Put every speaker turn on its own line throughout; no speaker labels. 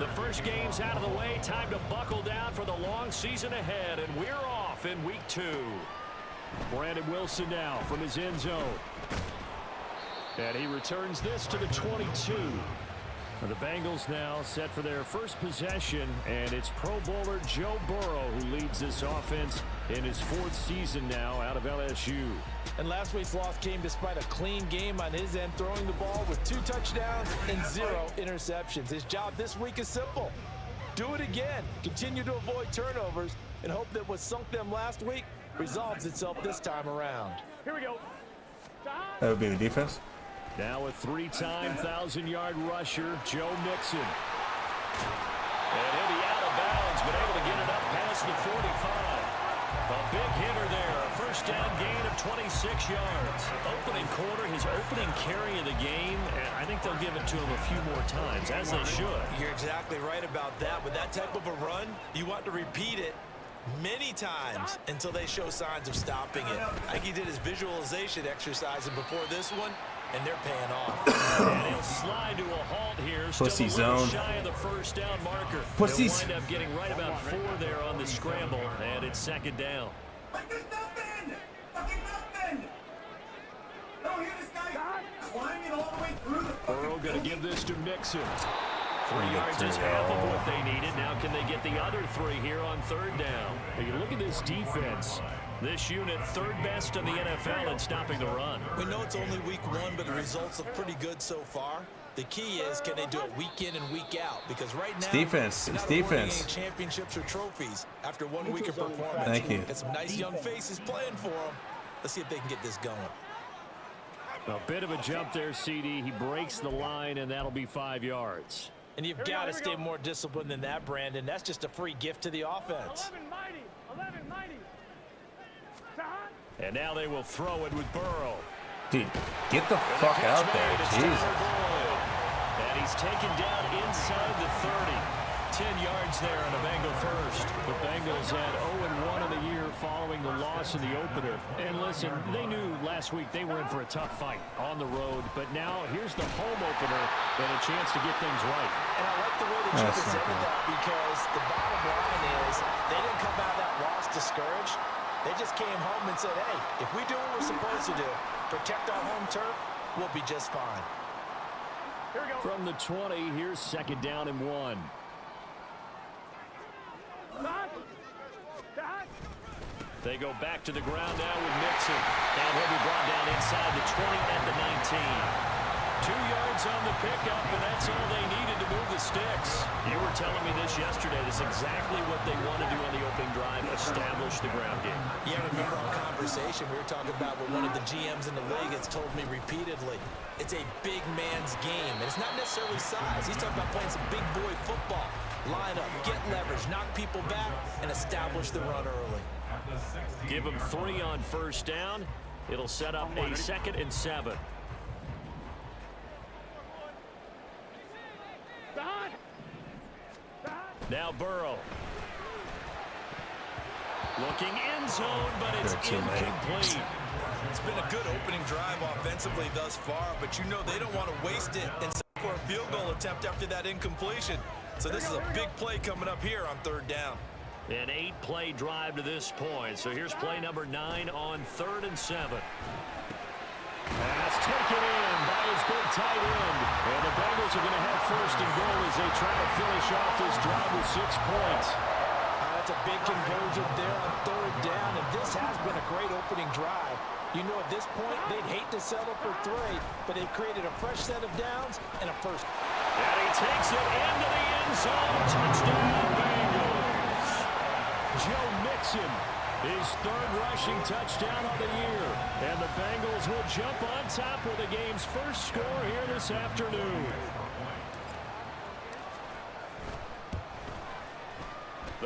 The first game's out of the way. Time to buckle down for the long season ahead, and we're off in week 2. Brandon Wilson now from his end zone. And he returns this to the 22. The Bengals now set for their first possession, and it's Pro Bowler Joe Burrow who leads this offense in his 4th season now out of LSU.
And last week's loss came despite a clean game on his end, throwing the ball with 2 touchdowns and 0 interceptions. His job this week is simple. Do it again. Continue to avoid turnovers and hope that what sunk them last week resolves itself this time around.
Here we go.
That would be the defense.
Now a 3-time 1,000-yard rusher, Joe Mixon. And he'll be out of bounds, but able to get it up past the 45. A big hitter there, a first down gain of 26 yards. Opening quarter, his opening carry of the game, and I think they'll give it to him a few more times, as they should.
You're exactly right about that. With that type of a run, you want to repeat it many times until they show signs of stopping it. I think he did his visualization exercising before this one, and they're paying off.
And he'll slide to a halt here.
Pussy
Still a little
zone.
shy of the first down marker.
Pussies.
They'll wind up getting right about 4 there on the scramble, and it's 2nd down.
Like there's nothing! Fucking nothing! Don't hear this guy climbing all the way through the
Burrow going to give this to Mixon. 3 yards is half of what they needed. Now can they get the other 3 here on 3rd down? You look at this defense. This unit 3rd best in the NFL in stopping the run.
We know it's only week 1, but the results look pretty good so far. The key is, can they do it week in and week out? Because right now,
defense.
they're
It's
not awarding
defense.
any championships or trophies after 1 week of performance.
Thank you.
Got some nice young faces playing for them. Let's see if they can get this going.
A bit of a jump there, CD. He breaks the line, and that'll be 5 yards.
And you've got to stay more disciplined than that, Brandon. That's just a free gift to the offense.
11 mighty.
And now they will throw it with Burrow.
Dude, get the fuck out there. Jesus.
And he's taken down inside the 30. 10 yards there on a Bengal first. The Bengals had 0-1 in the year following the loss in the opener. And listen, they knew last week they were in for a tough fight on the road. But now here's the home opener and a chance to get things right.
And I like the way that you presented that, because the bottom line is they didn't come out of that loss discouraged. They just came home and said, hey, if we do what we're supposed to do, protect our home turf, we'll be just fine.
Here we go. From the 20, here's 2nd down and 1. They go back to the ground now with Mixon. And he'll be brought down inside the 20 at the 19. 2 yards on the pickup, and that's all they needed to move the sticks. You were telling me this yesterday. This is exactly what they want to do on the opening drive, establish the ground game.
Yeah, remember our conversation we were talking about with one of the GMs in the league has told me repeatedly, it's a big man's game. And it's not necessarily size. He's talking about playing some big boy football. Line up, get leverage, knock people back, and establish the run early.
Give them 3 on 1st down. It'll set up a 2nd and 7. Now Burrow. Looking end zone, but it's incomplete.
It's been a good opening drive offensively thus far, but you know they don't want to waste it and settle for a field goal attempt after that incompletion. So this is a big play coming up here on 3rd down.
An 8-play drive to this point. So here's play number 9 on 3rd and 7. Pass taken in by his big tight end. And the Bengals are going to have 1st and goal as they try to finish off this drive with 6 points.
That's a big conversion there on 3rd down, and this has been a great opening drive. You know, at this point, they'd hate to settle for 3, but they've created a fresh set of downs and a 1st.
And he takes it into the end zone. Touchdown, Bengals. Joe Mixon, his 3rd rushing touchdown of the year. And the Bengals will jump on top with the game's first score here this afternoon.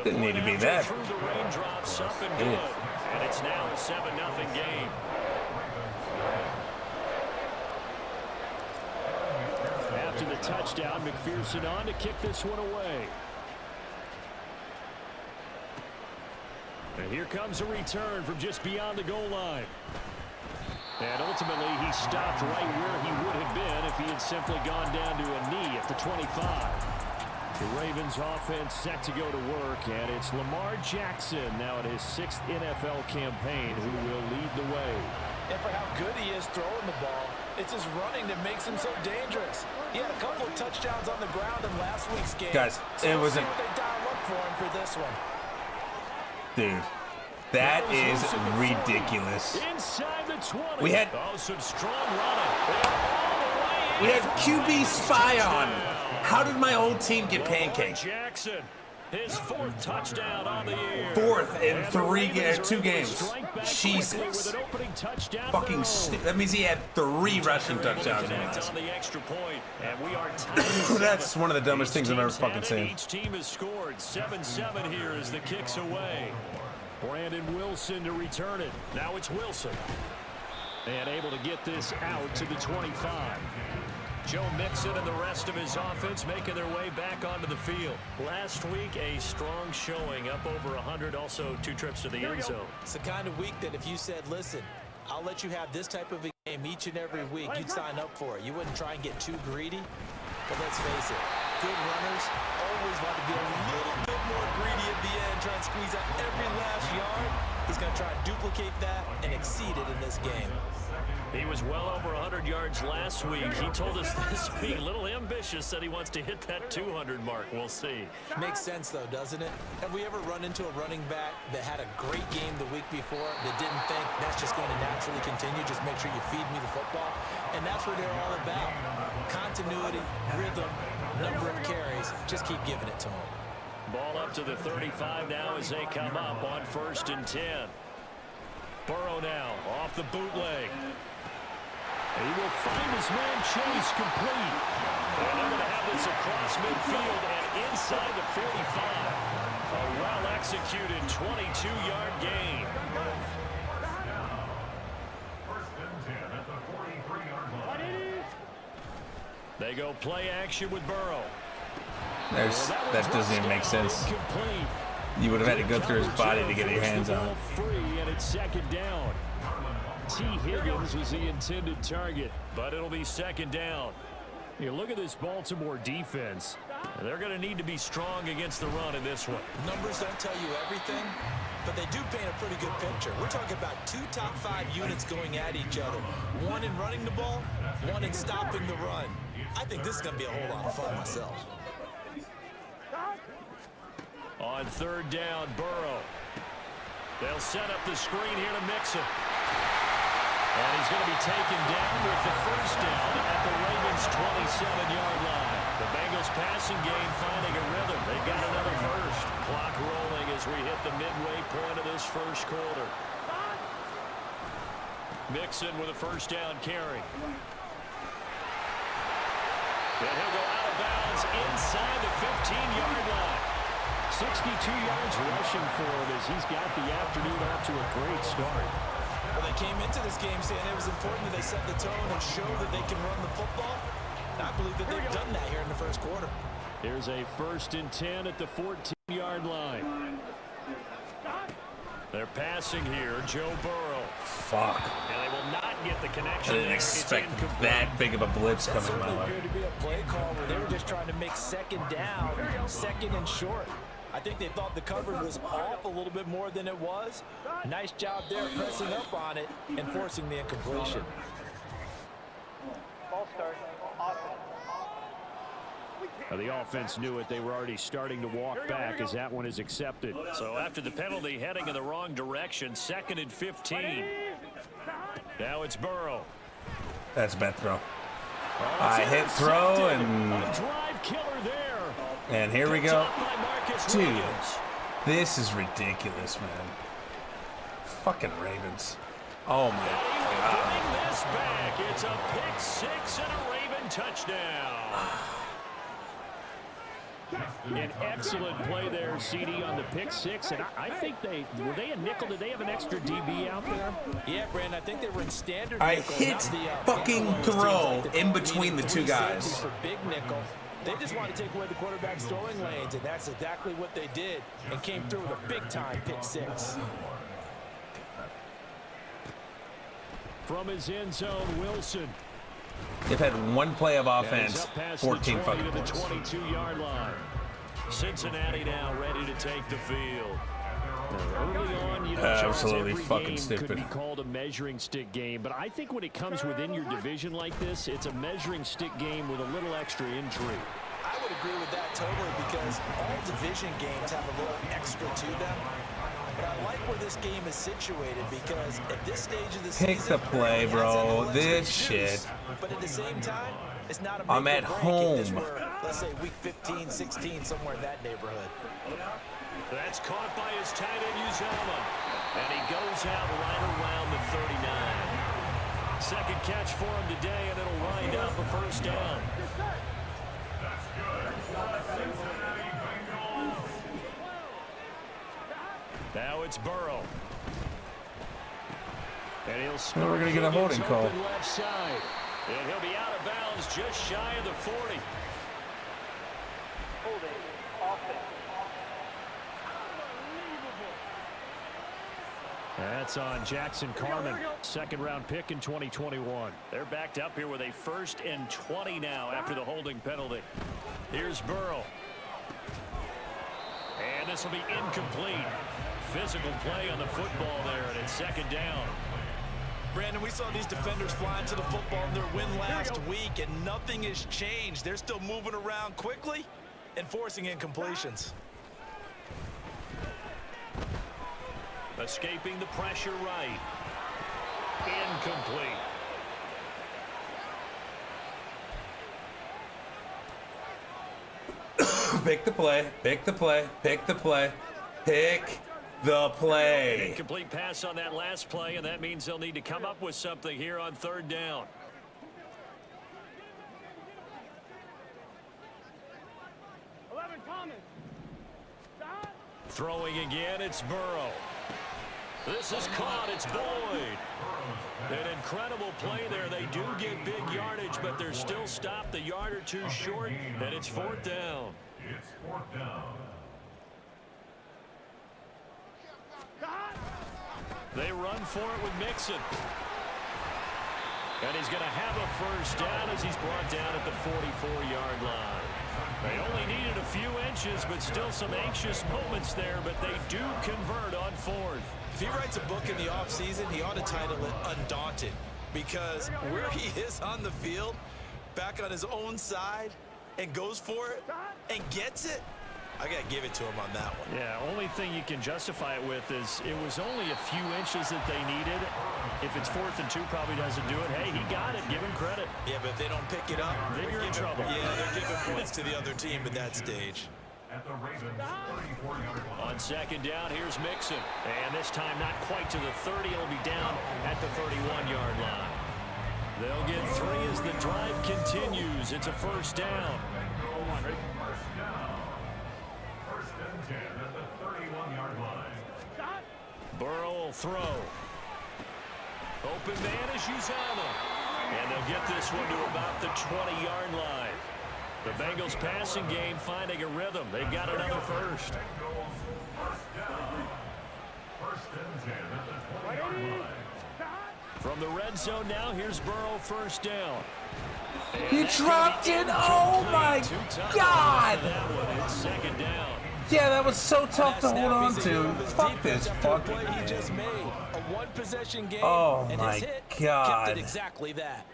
Didn't need to be that.
Through the raindrops, up and good. And it's now a 7-0 game. After the touchdown, McPherson on to kick this one away. And here comes a return from just beyond the goal line. And ultimately, he stopped right where he would have been if he had simply gone down to a knee at the 25. The Ravens offense set to go to work, and it's Lamar Jackson now in his 6th NFL campaign who will lead the way.
And for how good he is throwing the ball, it's his running that makes him so dangerous. He had a couple of touchdowns on the ground in last week's game.
Guys,
so
it
we'll
was
see what they dial up for him for this one.
Dude, that is ridiculous.
Inside the 20.
We had
some strong running.
we had QB spy on. How did my old team get pancaked?
Jackson, his 4th touchdown on the year.
4th in 2 games. Jesus. Fucking that means he had 3 rushing touchdowns in last.
On the extra point, and we are
That's one of the dumbest things I've ever fucking seen.
Each team has scored 7-7 here as the kick's away. Brandon Wilson to return it. Now it's Wilson. And able to get this out to the 25. Joe Mixon and the rest of his offense making their way back onto the field. Last week, a strong showing, up over 100, also 2 trips to the end zone.
It's the kind of week that if you said, listen, I'll let you have this type of a game each and every week, you'd sign up for it. You wouldn't try and get too greedy. But let's face it, good runners always want to be a little bit more greedy at the end, try and squeeze out every last yard. He's going to try and duplicate that and exceed it in this game.
He was well over 100 yards last week. He told us this week, a little ambitious, said he wants to hit that 200 mark. We'll see.
Makes sense, though, doesn't it? Have we ever run into a running back that had a great game the week before that didn't think that's just going to naturally continue, just make sure you feed me the football? And that's what they're all about. Continuity, rhythm, number of carries. Just keep giving it to them.
Ball up to the 35 now as they come up on 1st and 10. Burrow now off the bootleg. He will find his man Chase complete. And they're going to have this across midfield and inside the 45. A well-executed 22-yard gain. They go play action with Burrow.
That doesn't even make sense. You would have had to go through his body to get your hands on it.
Free, and it's 2nd down. T. Higgins was the intended target, but it'll be 2nd down. You look at this Baltimore defense. They're going to need to be strong against the run in this one.
Numbers don't tell you everything, but they do paint a pretty good picture. We're talking about 2 top 5 units going at each other. One in running the ball, one in stopping the run. I think this is going to be a whole lot of fun myself.
On 3rd down, Burrow. They'll set up the screen here to Mixon. And he's going to be taken down with the 1st down at the Ravens' 27-yard line. The Bengals passing game finding a rhythm. They've got another first. Clock rolling as we hit the midway point of this 1st quarter. Mixon with a 1st down carry. And he'll go out of bounds inside the 15-yard line. 62 yards rushing for him as he's got the afternoon off to a great start.
Well, they came into this game saying it was important that they set the tone and show that they can run the football. And I believe that they've done that here in the 1st quarter.
Here's a 1st and 10 at the 14-yard line. They're passing here, Joe Burrow.
Fuck.
And they will not get the connection.
I didn't expect that big of a blitz coming my way.
Appeared to be a play call where they were just trying to make 2nd down, 2nd and short. I think they thought the coverage was off a little bit more than it was. Nice job there pressing up on it and forcing the incompletion.
Ball start. Awesome.
The offense knew it. They were already starting to walk back as that one is accepted. So after the penalty, heading in the wrong direction, 2nd and 15. Now it's Burrow.
That's a bad throw. I hit throw and
drive killer there.
And here we go. Dude, this is ridiculous, man. Fucking Ravens. Oh my God.
Bring this back. It's a pick 6 and a Raven touchdown. An excellent play there, CD, on the pick 6. And I think were they a nickel? Did they have an extra DB out there?
Yeah, Brandon, I think they were in standard
I
nickel,
hit
not the,
fucking throw in between the 2 guys.
For big nickel. They just want to take away the quarterback's throwing lanes, and that's exactly what they did and came through with a big-time pick 6.
From his end zone, Wilson.
They've had one play of offense, 14 fucking
to the
points.
22-yard line. Cincinnati now ready to take the field. Early on, you know,
absolutely
every
fucking
game
stupid.
could be called a measuring stick game, but I think when it comes within your division like this, it's a measuring stick game with a little extra intrigue.
I would agree with that totally because all division games have a little extra to them. But I like where this game is situated because at this stage of the season,
Pick the play, bro. This shit.
But at the same time, it's not a
I'm at home.
Let's say week 15, 16, somewhere in that neighborhood.
That's caught by his tight end, Uzama. And he goes out right around the 39. Second catch for him today, and it'll wind up a first down. Now it's Burrow. And he'll spin.
We're going to get a holding call.
Left side. And he'll be out of bounds just shy of the 40.
Holding. Offense.
That's on Jackson Carman, second-round pick in 2021. They're backed up here with a 1st and 20 now after the holding penalty. Here's Burrow. And this will be incomplete. Physical play on the football there, and it's second down.
Brandon, we saw these defenders flying to the football in their win last week, and nothing has changed. They're still moving around quickly and forcing incompletions.
Escaping the pressure right. Incomplete.
Pick the play. Pick the play. Pick the play. Pick the play.
Incomplete pass on that last play, and that means they'll need to come up with something here on 3rd down. Throwing again, it's Burrow. This is caught, it's Boyd. An incredible play there. They do get big yardage, but they're still stopped a yard or two short, and it's 4th down.
It's 4th down.
They run for it with Mixon. And he's going to have a first down as he's brought down at the 44-yard line. They only needed a few inches, but still some anxious moments there, but they do convert on 4th.
If he writes a book in the offseason, he ought to title it Undaunted, because where he is on the field, back on his own side, and goes for it, and gets it, I got to give it to him on that one.
Yeah, only thing you can justify it with is it was only a few inches that they needed. If it's 4th and 2, probably doesn't do it. Hey, he got it. Give him credit.
Yeah, but if they don't pick it up,
then you're in trouble.
Yeah, they're giving points to the other team at that stage.
At the Ravens 34-yard line.
On 2nd down, here's Mixon. And this time not quite to the 30. It'll be down at the 31-yard line. They'll get 3 as the drive continues. It's a first down.
First down. 1st and 10 at the 31-yard line.
Burrow will throw. Open man is Uzama. And they'll get this one to about the 20-yard line. The Bengals passing game finding a rhythm. They've got another first.
Bengals first down. 1st and 10 at the 20-yard line.
From the red zone now, here's Burrow, first down.
He dropped it. Oh, my God.
That one, it's 2nd down.
Yeah, that was so tough to hold on to. Fuck this fucking
play he just
game.
made. A one-possession game,
Oh,
and
my
his hit
God.
kept it exactly that.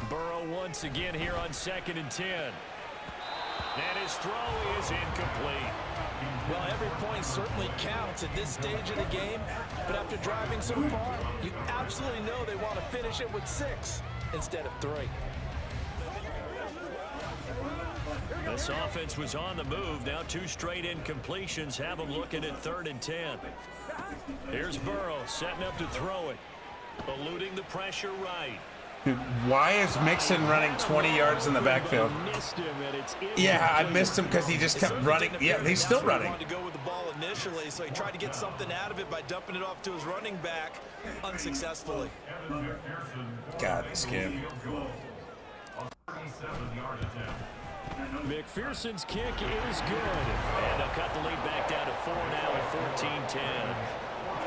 Burrow once again here on 2nd and 10. And his throw is incomplete.
Well, every point certainly counts at this stage of the game, but after driving so far, you absolutely know they want to finish it with 6 instead of 3.
This offense was on the move. Now 2 straight incompletions have them looking at 3rd and 10. Here's Burrow setting up to throw it. Eluding the pressure right.
Dude, why is Mixon running 20 yards in the backfield?
Missed him, and it's
Yeah, I missed him because he just kept running. Yeah, he's still running.
He wanted to go with the ball initially, so he tried to get something out of it by dumping it off to his running back unsuccessfully.
God, this game.
37-yard attempt.
McPherson's kick is good. And they'll cut the lead back down to 4 now at 14-10.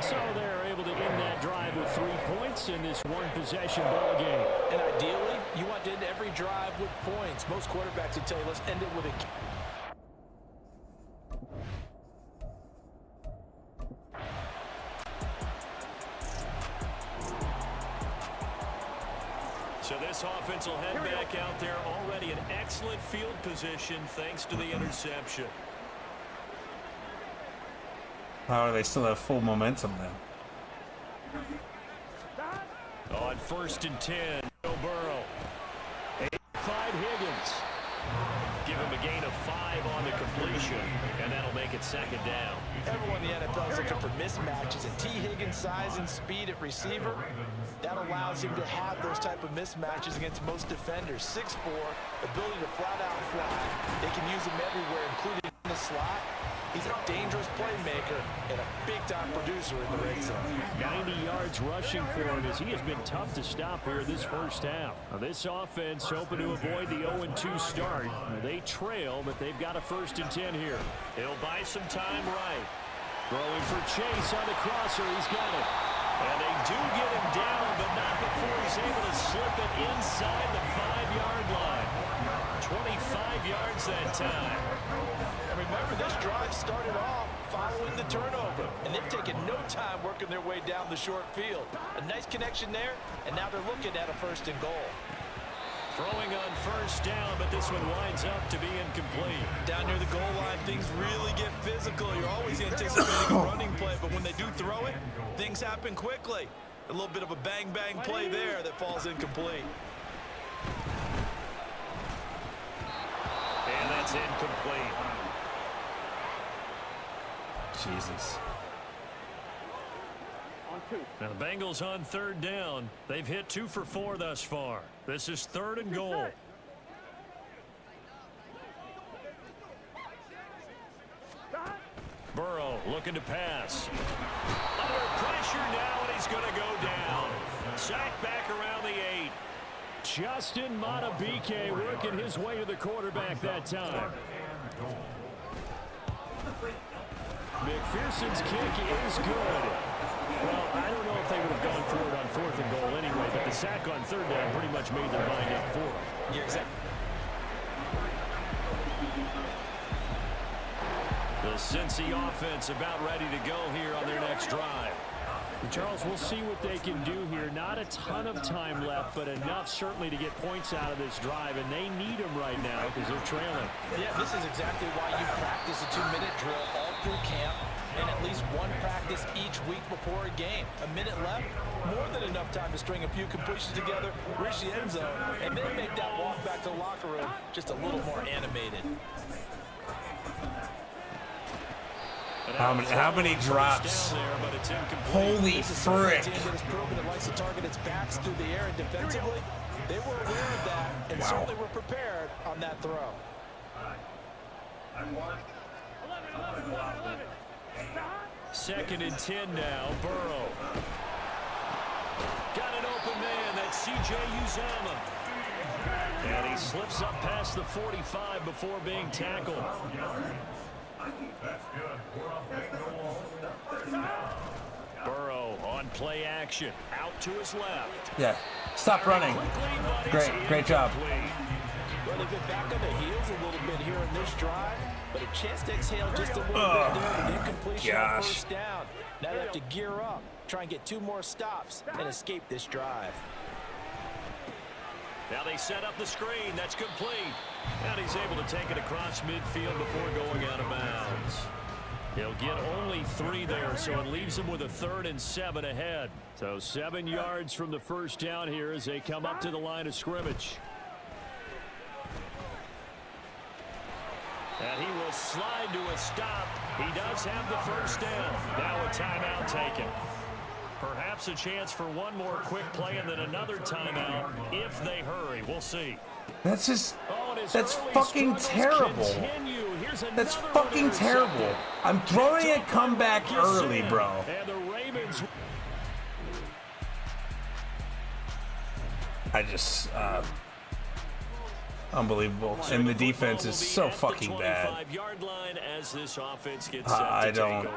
So they're able to end that drive with 3 points in this one-possession ball game.
And ideally, you want to end every drive with points. Most quarterbacks would tell you, let's end it with a...
this offense will head back out there, already in excellent field position thanks to the interception.
Oh, they still have full momentum then.
On 1st and 10, Joe Burrow. 5 Higgins. Give him a gain of 5 on the completion, and that'll make it 2nd down.
Everyone in the NFL is looking for mismatches, and T. Higgins' size and speed at receiver, that allows him to have those type of mismatches against most defenders. 6'4", ability to flat out fly. They can use him everywhere, including in the slot. He's a dangerous playmaker and a big-time producer in the red zone.
90 yards rushing for him as he has been tough to stop here this first half. Now, this offense hoping to avoid the 0-2 start. They trail, but they've got a 1st and 10 here. He'll buy some time right. Throwing for Chase on the crosser. He's got it. And they do get him down, but not before he's able to slip it inside the 5-yard line. 25 yards that time.
And remember, this drive started off following the turnover, and they've taken no time working their way down the short field. A nice connection there, and now they're looking at a 1st and goal.
Throwing on 1st down, but this one winds up to be incomplete.
Down near the goal line, things really get physical. You're always anticipating a running play, but when they do throw it, things happen quickly. A little bit of a bang-bang play there that falls incomplete.
And that's incomplete.
Jesus.
Now the Bengals on 3rd down. They've hit 2 for 4 thus far. This is 3rd and goal. Burrow looking to pass. Under pressure now, and he's going to go down. Sacked back around the 8. Justin Matabike working his way to the quarterback that time. McPherson's kick is good. Well, I don't know if they would have gone for it on 4th and goal anyway, but the sack on 3rd down pretty much made their mind up for it.
Yeah, exactly.
The Cincy offense about ready to go here on their next drive. Charles, we'll see what they can do here. Not a ton of time left, but enough certainly to get points out of this drive, and they need them right now because they're trailing.
Yeah, this is exactly why you practice a 2-minute drill all through camp and at least one practice each week before a game. A minute left, more than enough time to string a few completions together, reach the end zone, and then make that walk back to the locker room just a little more animated.
How many drops? Holy frick.
It likes to target its backs through the air and defensively. They were aware of that and certainly were prepared on that throw.
2nd and 10 now. Burrow. Got an open man. That's C.J. Uzomah. And he slips up past the 45 before being tackled. Burrow on play action. Out to his left.
Yeah. Stop running. Great job.
Well, they've been back on the heels a little bit here in this drive, but a chance to exhale just a little bit there. The incompletion on 1st down. Now they have to gear up, try and get 2 more stops, and escape this drive.
Now they set up the screen. That's complete. And he's able to take it across midfield before going out of bounds. He'll get only 3 there, so it leaves him with a 3rd and 7 ahead. So 7 yards from the 1st down here as they come up to the line of scrimmage. And he will slide to a stop. He does have the 1st down. Now a timeout taken. Perhaps a chance for one more quick play and then another timeout if they hurry. We'll see.
That's just, that's fucking terrible. That's fucking terrible. I'm throwing a comeback early, bro.
And the Ravens.
I just, unbelievable. And the defense is so fucking bad. I don't.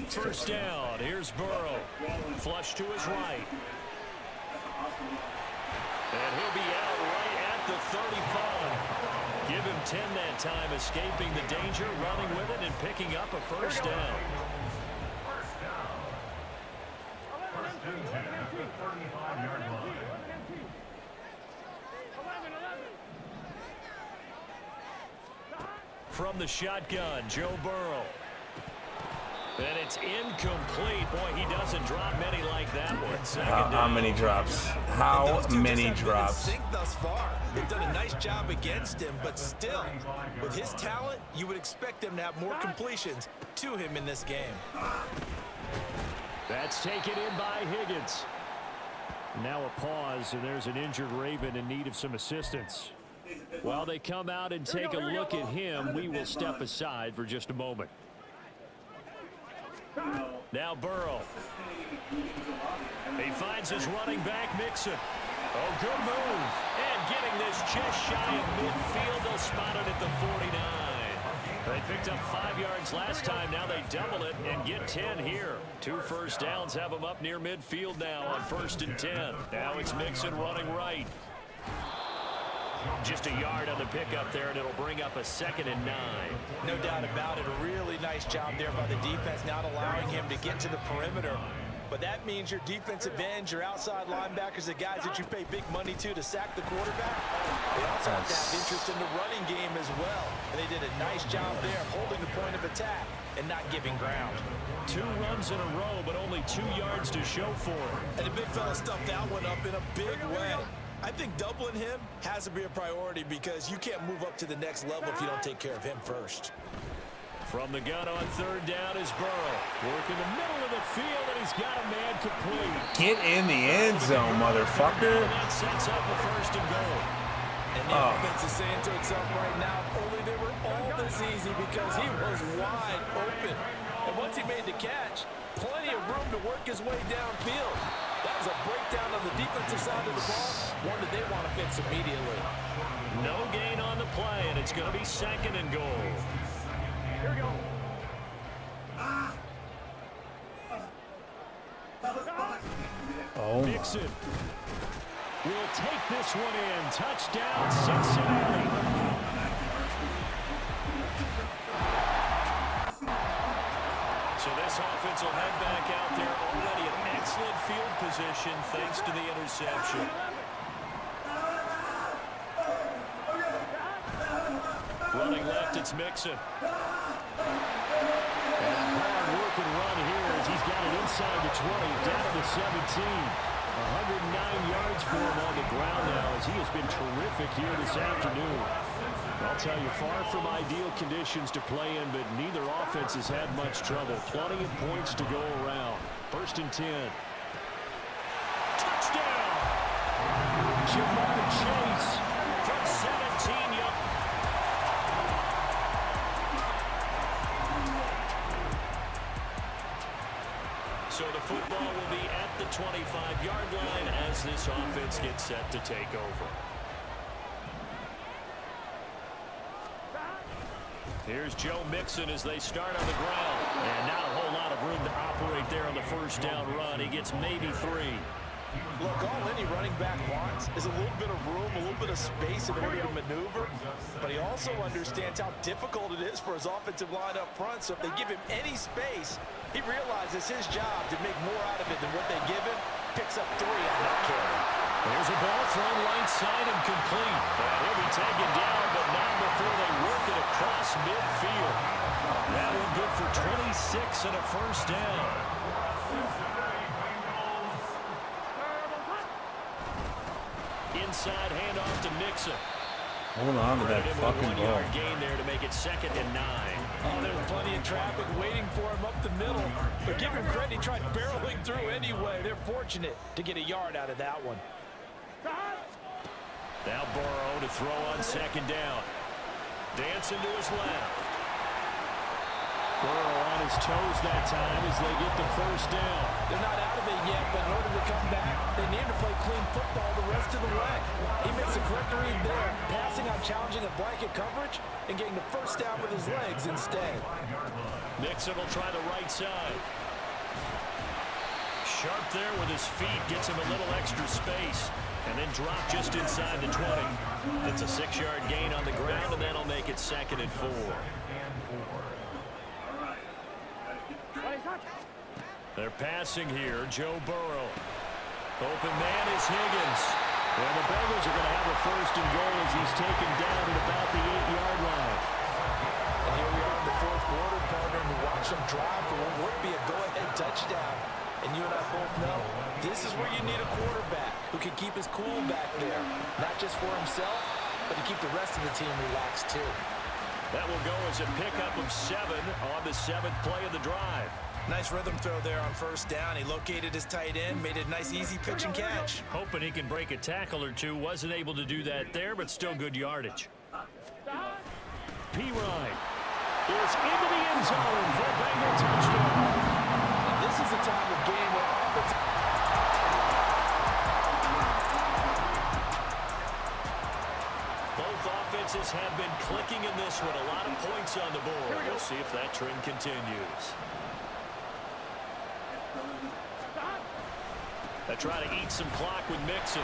1st down. Here's Burrow. Flush to his right. And he'll be out right at the 35. Give him 10 that time, escaping the danger, running with it, and picking up a 1st down. from the shotgun, Joe Burrow. And it's incomplete. Boy, he doesn't drop many like that one.
How many drops? How many drops?
Thus far. They've done a nice job against him, but still, with his talent, you would expect him to have more completions to him in this game.
That's taken in by Higgins. Now a pause, and there's an injured Raven in need of some assistance. While they come out and take a look at him, we will step aside for just a moment. Now Burrow. He finds his running back, Mixon. Oh, good move. And getting this just shy of midfield. They'll spot it at the 49. They picked up 5 yards last time. Now they double it and get 10 here. 2 first downs have them up near midfield now on 1st and 10. Now it's Mixon running right. Just a yard on the pickup there, and it'll bring up a 2nd and 9.
No doubt about it. A really nice job there by the defense, not allowing him to get to the perimeter. But that means your defensive ends, your outside linebackers, the guys that you pay big money to sack the quarterback, they also have to have interest in the running game as well. And they did a nice job there of holding the point of attack and not giving ground.
2 runs in a row, but only 2 yards to show for it.
And the big fella stuffed that one up in a big way. I think doubling him has to be a priority because you can't move up to the next level if you don't take care of him first.
From the gun on 3rd down is Burrow. Work in the middle of the field, and he's got a man complete.
Get in the end zone, motherfucker.
And that sets up a 1st and goal.
And the offense is saying to itself right now, only they were all this easy because he was wide open. And once he made the catch, plenty of room to work his way downfield. That was a breakdown on the defensive side of the ball, one that they want to fix immediately.
No gain on the play, and it's going to be 2nd and goal. Here we go.
Oh,
Mixon will take this one in. Touchdown, Cincinnati. So this offense will head back out there, already in excellent field position thanks to the interception. Running left, it's Mixon. And a hard work and run here as he's got it inside the 20, down to the 17. 109 yards for him on the ground now as he has been terrific here this afternoon. I'll tell you, far from ideal conditions to play in, but neither offense has had much trouble. Plenty of points to go around. 1st and 10. Touchdown! Jamar Chase from 17 yards. So the football will be at the 25-yard line as this offense gets set to take over. Here's Joe Mixon as they start on the ground. And not a whole lot of room to operate there on the 1st down run. He gets maybe 3.
Look, all any running back wants is a little bit of room, a little bit of space in order to maneuver. But he also understands how difficult it is for his offensive line up front. So if they give him any space, he realizes his job to make more out of it than what they give him. Picks up 3 on that carry.
There's a ball thrown right side and complete. And he'll be taken down, but not before they work it across midfield. That one good for 26 and a 1st down. Inside handoff to Mixon.
hold on to that fucking ball.
1-yard gain there to make it 2nd and 9.
Oh, there's plenty of traffic waiting for him up the middle. But give him credit, he tried barreling through anyway. They're fortunate to get a yard out of that one.
Now Burrow to throw on 2nd down. Dancing to his left. Burrow on his toes that time as they get the 1st down.
They're not out of it yet, but in order to come back, they need to play clean football the rest of the way. He makes a correct read there, passing on challenging a blanket coverage and getting the 1st down with his legs instead.
Nixon will try the right side. Sharp there with his feet, gets him a little extra space, and then drop just inside the 20. It's a 6-yard gain on the ground, and that'll make it 2nd and 4. They're passing here, Joe Burrow. Open man is Higgins. Well, the Bengals are going to have a 1st and goal as he's taken down at about the 8-yard line.
sensational drive for what would be a go-ahead touchdown. And you and I both know this is where you need a quarterback who can keep his cool back there, not just for himself, but to keep the rest of the team relaxed too.
That will go as a pickup of 7 on the 7th play of the drive.
Nice rhythm throw there on first down. He located his tight end, made a nice easy pitch and catch.
Hoping he can break a tackle or two. Wasn't able to do that there, but still good yardage. P. Ryan is into the end zone for a Bengal touchdown.
This is a time of game where offense...
Both offenses have been clicking in this one. A lot of points on the board. We'll see if that trend continues. They try to eat some clock with Mixon.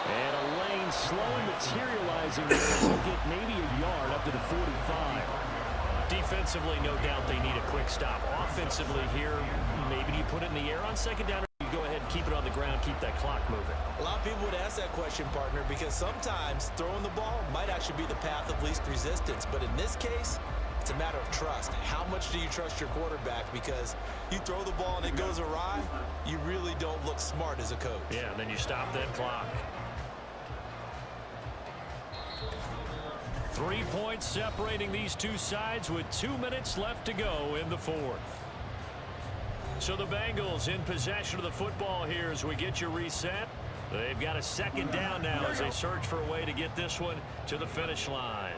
And a lane slowly materializing there. Get maybe a yard up to the 45. Defensively, no doubt they need a quick stop. Offensively here, maybe you put it in the air on second down, or you go ahead and keep it on the ground, keep that clock moving.
A lot of people would ask that question, partner, because sometimes throwing the ball might actually be the path of least resistance. But in this case, it's a matter of trust. How much do you trust your quarterback? Because you throw the ball and it goes awry, you really don't look smart as a coach.
Yeah, and then you stop that clock. 3 points separating these two sides with 2 minutes left to go in the 4th. So the Bengals in possession of the football here as we get you reset. They've got a second down now as they search for a way to get this one to the finish line.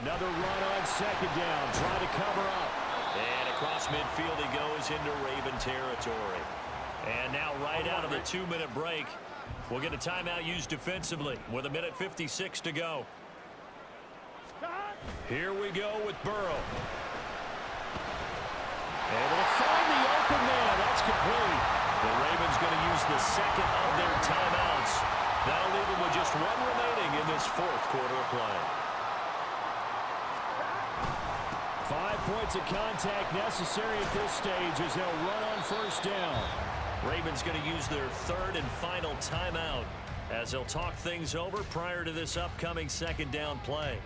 Another run on second down, trying to cover up. And across midfield he goes into Raven territory. And now right out of the 2-minute break, we'll get a timeout used defensively with 1:56 to go. Here we go with Burrow. Able to find the open man. That's complete. The Ravens going to use the second of their timeouts. That'll leave them with just 1 remaining in this 4th quarter of play. 5 points of contact necessary at this stage as they'll run on first down. Ravens going to use their 3rd and final timeout as they'll talk things over prior to this upcoming second down play.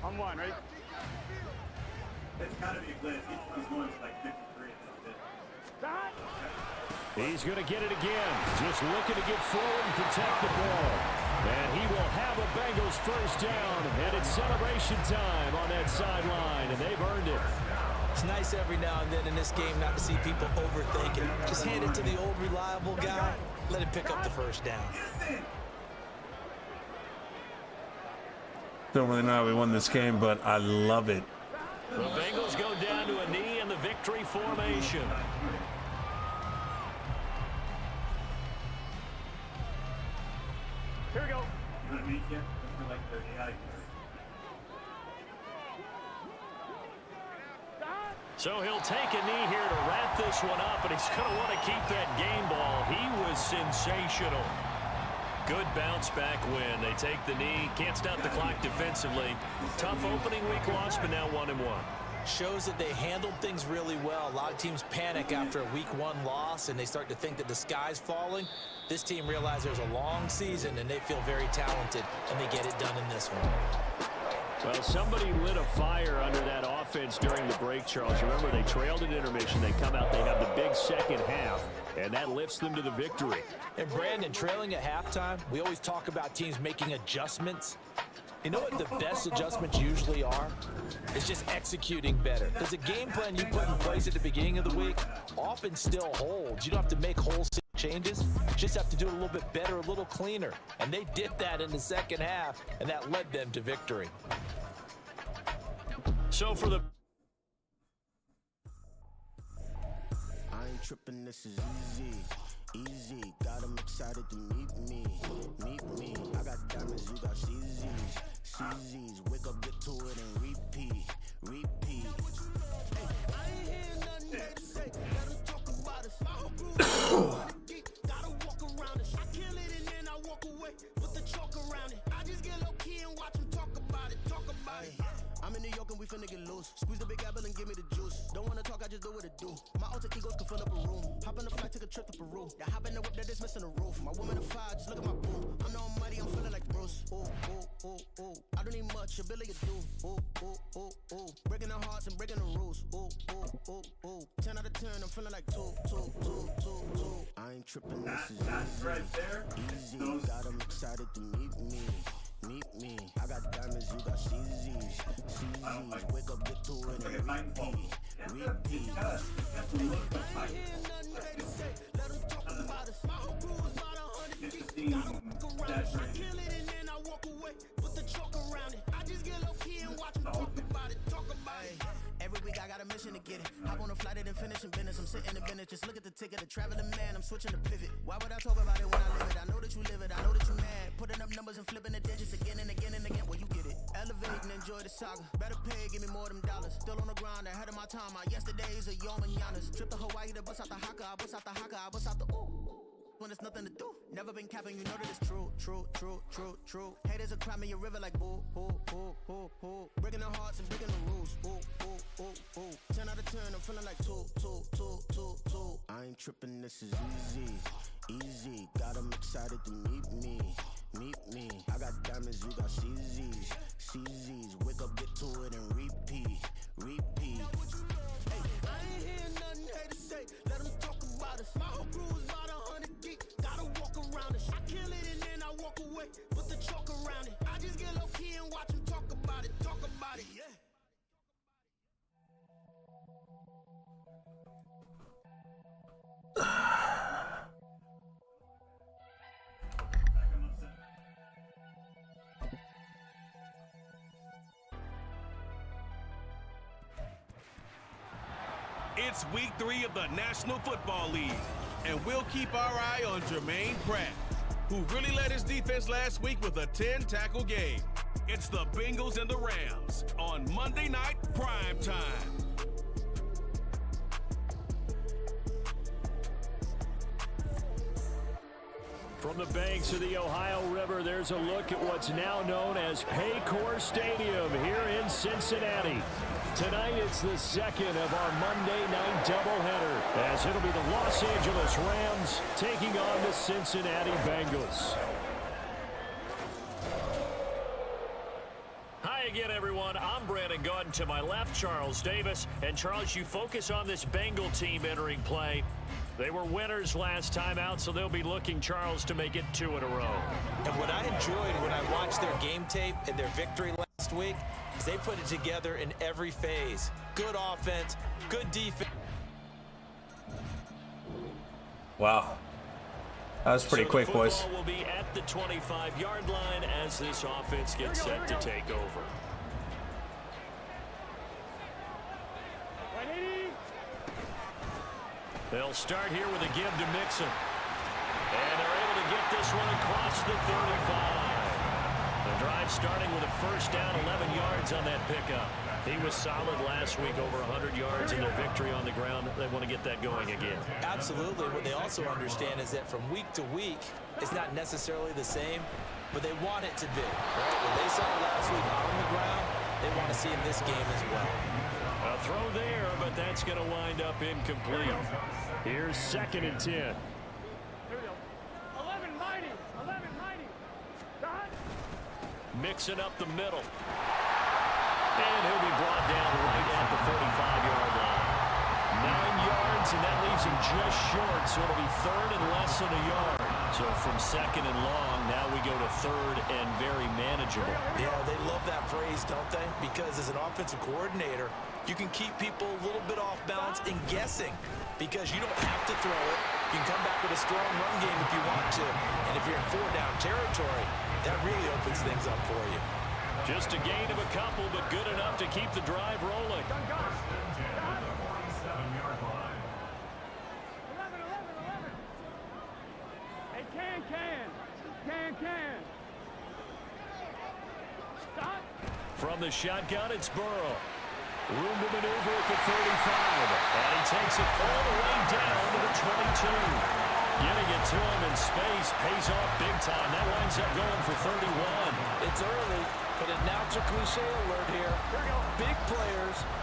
On 1, right?
It's got to be a blitz. He's going to like 53.
He's going to get it again. Just looking to get forward and protect the ball. And he will have a Bengals first down. And it's celebration time on that sideline. And they've earned it.
It's nice every now and then in this game not to see people overthink it. Just hand it to the old reliable guy. Let him pick up the first down.
Don't really know how we won this game, but I love it.
The Bengals go down to a knee in the victory formation.
Here we go.
You want to meet you? You're like the AI.
So he'll take a knee here to wrap this one up, and he's going to want to keep that game ball. He was sensational. Good bounce back win. They take the knee. Can't stop the clock defensively. Tough opening week loss, but now 1-1.
Shows that they handled things really well. A lot of teams panic after a week 1 loss, and they start to think that the sky's falling. This team realizes there's a long season, and they feel very talented, and they get it done in this one.
Well, somebody lit a fire under that offense during the break, Charles. Remember, they trailed at intermission. They come out, they have the big second half, and that lifts them to the victory.
And Brandon, trailing at halftime, we always talk about teams making adjustments. You know what the best adjustments usually are? It's just executing better. Because the game plan you put in place at the beginning of the week often still holds. You don't have to make wholesale changes. You just have to do it a little bit better, a little cleaner. And they did that in the second half, and that led them to victory.
So for the...
I ain't tripping, this is easy. Easy, got them excited to meet me. Meet me, I got diamonds, you got CZs. CZs, wake up, get to it, and repeat. Repeat. Hey, I ain't hear nothing they say. Better talk about it. Gotta walk around it. I kill it and then I walk away with the chalk around it. I just get low key and watch them talk about it. Talk about it. I'm in New York and we finna get loose. Squeeze the big apple and give me the juice. Don't wanna talk, I just do what it do. My alter egos can fill up a room. Hop on the flight, take a trip to Peru. Yeah, hop in the whip, that is missing the roof. My woman a fire, just look at my boom. I'm the almighty, I'm feeling like Bruce. Ooh, ooh, ooh, ooh. I don't need much, ability to do. Ooh, ooh, ooh, ooh. Breaking the hearts and breaking the rules. Ooh, ooh, ooh, ooh. 10 out of 10, I'm feeling like 2. I ain't tripping, this is easy.
Right there.
Easy, got 'em excited to meet me. Meet me. I got diamonds, you got CZs. CZs, wake up, get to it, and repeat. Repeat.
I ain't hear
nothing they say. Let 'em talk about us. My whole crew is about 100 deep. Gotta walk around it. I kill it and then I walk away. Put the chalk around it. I just get low key and watch 'em talk about it. Talk about it. Every week I got a mission to get it. Hop on a flight and finish in business. I'm sitting in business. Just look at the ticket. A traveling man. I'm switching to pivot. Why would I talk about it when I live it? I know that you live it. I know that you mad. Putting up numbers and flipping the digits again and again and again. Well, you get it. Elevate and enjoy the saga. Better pay, give me more of them dollars. Still on the grind, ahead of my time. My yesterdays are your mananas. Trip to Hawaii to bust out the haka. I bust out the haka. I bust out the ooh. When there's nothing to do. Never been capping, you know that it's true. Haters are climbing your river like boo, boo. Breaking their hearts and breaking the rules. Ooh. 10 out of 10, I'm feeling like 2. I ain't tripping, this is easy. Got 'em excited to meet me. I got diamonds, you got CZs. Wake up, get to it, and repeat. Hey, I ain't hear nothing they say. Let 'em talk about us. My whole crew is about 100 deep. Gotta walk around us. I kill it and then I walk away. Put the chalk around it. I just get low key and watch 'em talk about it. Yeah.
It's week 3 of the National Football League, and we'll keep our eye on Jermaine Pratt, who really led his defense last week with a 10-tackle game. It's the Bengals and the Rams on Monday Night Prime Time.
From the banks of the Ohio River, there's a look at what's now known as Paycor Stadium here in Cincinnati. Tonight, it's the second of our Monday night doubleheader, as it'll be the Los Angeles Rams taking on the Cincinnati Bengals. Hi again, everyone. I'm Brandon Gordon. To my left, Charles Davis. And Charles, you focus on this Bengal team entering play. They were winners last time out, so they'll be looking, Charles, to make it 2 in a row.
And what I enjoyed when I watched their game tape and their victory last week is they put it together in every phase. Good offense, good defense.
Wow. That was pretty quick, boys.
The football will be at the 25-yard line as this offense gets set to take over. They'll start here with a give to Mixon. And they're able to get this one across the 35. The drive starting with a first down, 11 yards on that pickup. He was solid last week, over 100 yards in their victory on the ground. They want to get that going again.
Absolutely. What they also understand is that from week to week, it's not necessarily the same, but they want it to be. Right? When they saw it last week on the ground, they want to see in this game as well.
A throw there, but that's going to wind up incomplete. Here's 2nd and 10.
Here we go. 11 mighty. Dot.
Mixing up the middle. And he'll be brought down right at the 45-yard line. 9 yards, and that leaves him just short, so it'll be 3rd and less than a yard. So from 2nd and long, now we go to 3rd and very manageable.
Yeah, they love that phrase, don't they? Because as an offensive coordinator, you can keep people a little bit off balance and guessing because you don't have to throw it. You can come back with a strong run game if you want to. And if you're in 4-down territory, that really opens things up for you.
Just a gain of a couple, but good enough to keep the drive rolling.
11. Hey, can. Stop.
From the shotgun, it's Burrow. Room to maneuver at the 35. And he takes it all the way down to the 22. Getting it to him in space pays off big time. That winds up going for 31.
It's early, but a natural cliche alert here.
Here we go.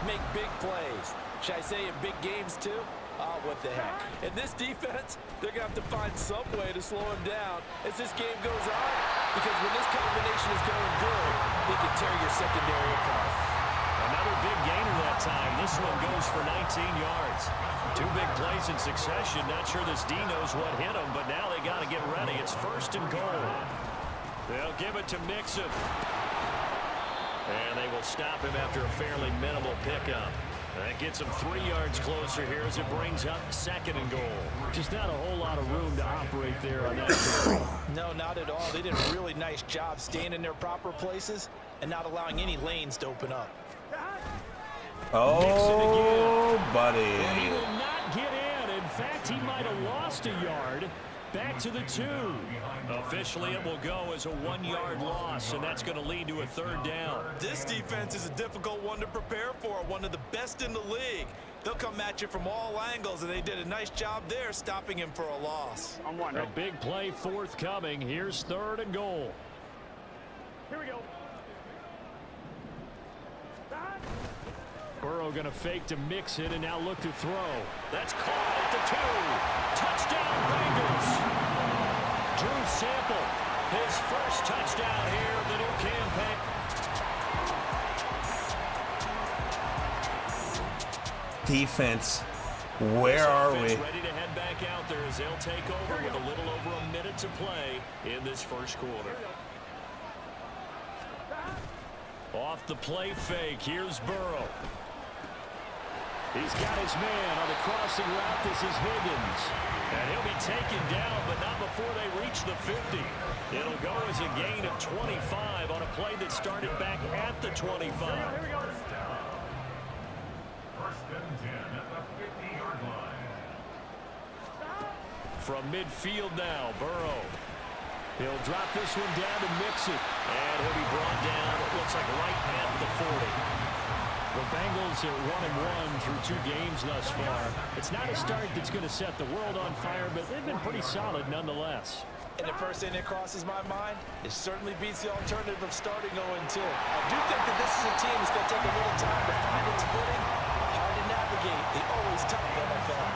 make big plays. Should I say in big games too? Oh, what the heck. And this defense, they're going to have to find some way to slow him down as this game goes on. Because when this combination is going good, they can tear your secondary apart.
Another big gainer that time. This one goes for 19 yards. Two big plays in succession. Not sure this D knows what hit him, but now they got to get ready. It's 1st and goal. They'll give it to Mixon. And they will stop him after a fairly minimal pickup. That gets him 3 yards closer here as it brings up 2nd and goal. Just not a whole lot of room to operate there on that.
No, not at all. They did a really nice job staying in their proper places and not allowing any lanes to open up.
Oh, buddy.
And he will not get in. In fact, he might have lost a yard. Back to the 2. Officially, it will go as a 1-yard loss, and that's going to lead to a 3rd down.
This defense is a difficult one to prepare for, one of the best in the league. They'll come at you from all angles, and they did a nice job there stopping him for a loss.
On one.
A big play forthcoming. Here's 3rd and goal.
Here we go.
Burrow going to fake to mix it and now look to throw. That's caught at the 2. Touchdown, Bengals. Drew Sample, his first touchdown here of the new campaign.
Defense, where are we?
Ready to head back out there as they'll take over with a little over a minute to play in this 1st quarter. Off the play fake, here's Burrow. He's got his man on the crossing route. This is Higgins. And he'll be taken down, but not before they reach the 50. It'll go as a gain of 25 on a play that started back at the 25.
Here we go.
From midfield now, Burrow. He'll drop this one down to Mixon. And he'll be brought down, it looks like right at the 40. The Bengals are 1-1 through 2 games thus far. It's not a start that's going to set the world on fire, but they've been pretty solid nonetheless.
And the first thing that crosses my mind, it certainly beats the alternative of starting 0-2. I do think that this is a team that's going to take a little time to find its footing. Hard to navigate the always tough NFL.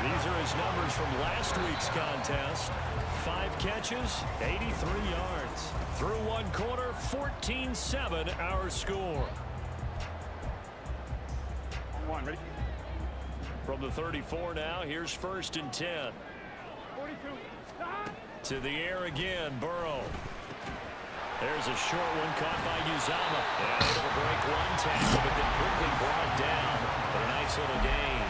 These are his numbers from last week's contest. 5 catches, 83 yards. Through 1 quarter, 14-7 our score.
On one. Ready?
From the 34 now, here's 1st and 10.
42.
To the air again, Burrow. There's a short one caught by Uzama. And it'll break 1 tackle, but then quickly brought down. But a nice little gain.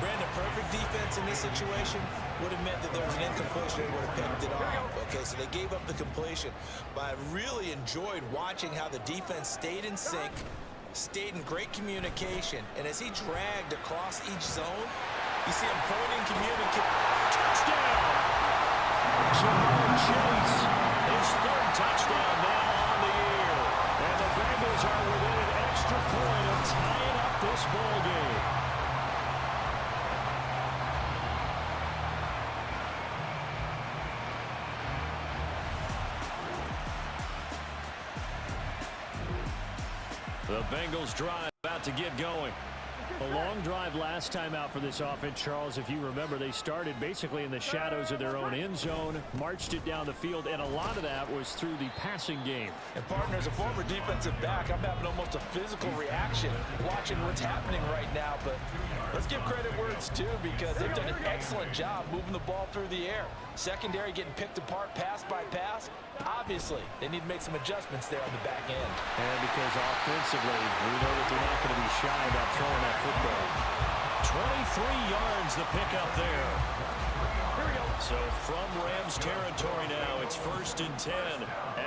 Brandon, perfect defense in this situation would have meant that there was an incompletion and would have picked it off. Okay, so they gave up the completion. But I really enjoyed watching how the defense stayed in sync, stayed in great communication, and as he dragged across each zone, you see him pointing, communicating.
Touchdown! Jamar Chase, his 3rd touchdown now on the year. And the Bengals are within an extra point of tying up this ball game. The Bengals drive about to get going. A long drive last time out for this offense, Charles. If you remember, they started basically in the shadows of their own end zone, marched it down the field, and a lot of that was through the passing game.
And partner, as a former defensive back, I'm having almost a physical reaction watching what's happening right now. But let's give credit where it's due, because they've done an excellent job moving the ball through the air. Secondary getting picked apart pass by pass. Obviously, they need to make some adjustments there on the back end.
And because offensively, we know that they're not going to be shy about throwing that football. 23 yards the pickup there.
Here we go.
So from Rams territory now, it's 1st and 10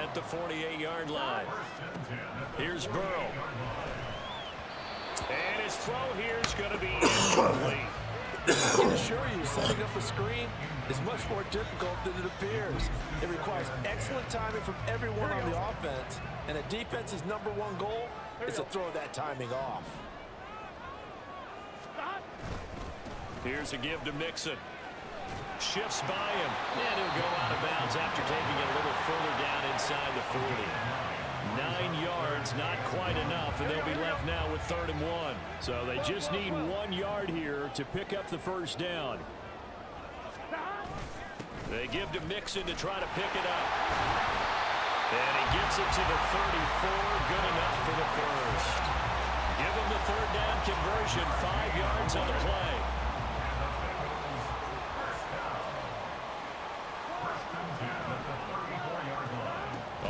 at the 48-yard line. Here's Burrow. And his throw here is going to be incomplete.
I can assure you, setting up a screen is much more difficult than it appears. It requires excellent timing from everyone on the offense, and a defense's #1 goal is to throw that timing off.
Here's a give to Mixon. Shifts by him, and he'll go out of bounds after taking it a little further down inside the 40. 9 yards, not quite enough, and they'll be left now with 3rd and 1. So they just need 1 yard here to pick up the first down. They give to Mixon to try to pick it up. And he gets it to the 34, good enough for the first. Give him the 3rd down conversion, 5 yards on the play.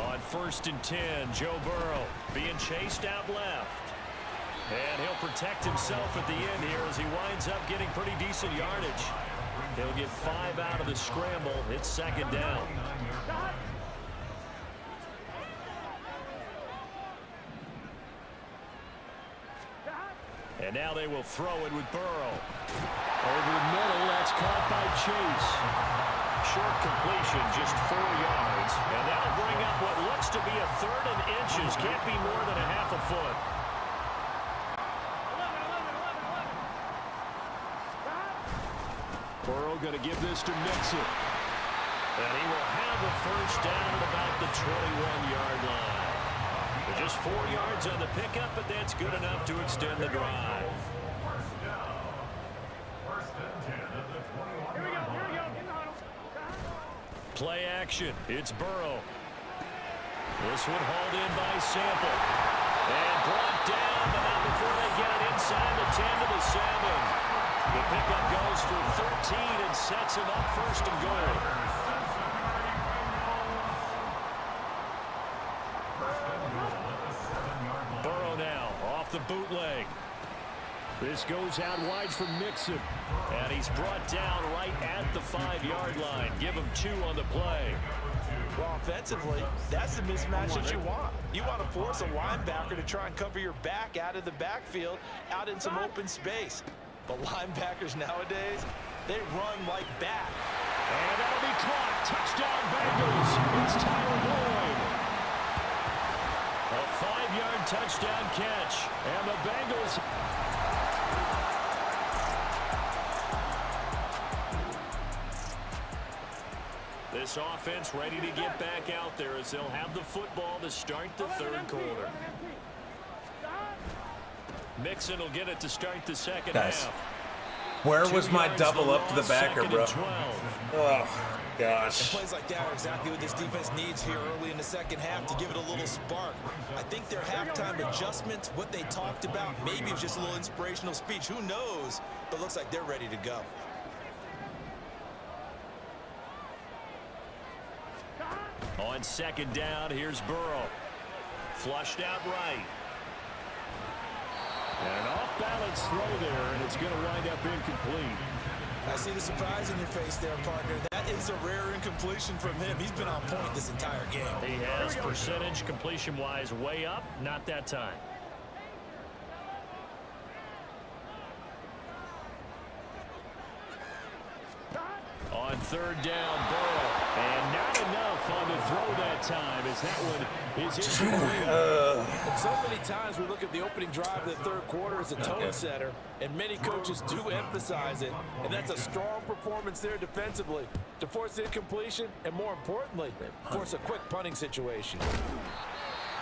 On 1st and 10, Joe Burrow being chased out left. And he'll protect himself at the end here as he winds up getting pretty decent yardage. He'll get 5 out of the scramble. It's 2nd down. And now they will throw it with Burrow. Over the middle, that's caught by Chase. Short completion, just 4 yards. And that'll bring up what looks to be a 3rd and inches. Can't be more than a half a foot. Burrow going to give this to Mixon. And he will have a first down at about the 21-yard line. Just 4 yards on the pickup, but that's good enough to extend the drive. Play action. It's Burrow. This one hauled in by Sample. And brought down, but not before they get it inside the 10 to the 7. The pickup goes for 13 and sets him up 1st and goal. Burrow now off the bootleg. This goes out wide for Mixon. And he's brought down right at the 5-yard line. Give him 2 on the play.
Well, offensively, that's the mismatch that you want. You want to force a linebacker to try and cover your back out of the backfield, out in some open space. But linebackers nowadays, they run like bat.
And that'll be caught. Touchdown Bengals. It's Tyler Boyd. A 5-yard touchdown catch. And the Bengals... This offense ready to get back out there as they'll have the football to start the 3rd quarter. Mixon will get it to start the 2nd half.
Where was my double up to the backer, bro? Oh, gosh.
And plays like that are exactly what this defense needs here early in the 2nd half to give it a little spark. I think their halftime adjustments, what they talked about, maybe it was just a little inspirational speech. Who knows? But looks like they're ready to go.
On 2nd down, here's Burrow. Flushed out right. And an off-balance throw there, and it's going to wind up incomplete.
I see the surprise in your face there, partner. That is a rare incompletion from him. He's been on point this entire game.
He has percentage completion-wise way up, not that time. On 3rd down, Burrow. And not enough on the throw that time as that one is incomplete.
And so many times we look at the opening drive of the 3rd quarter as a tone setter, and many coaches do emphasize it, and that's a strong performance there defensively to force incompletion and, more importantly, force a quick punting situation.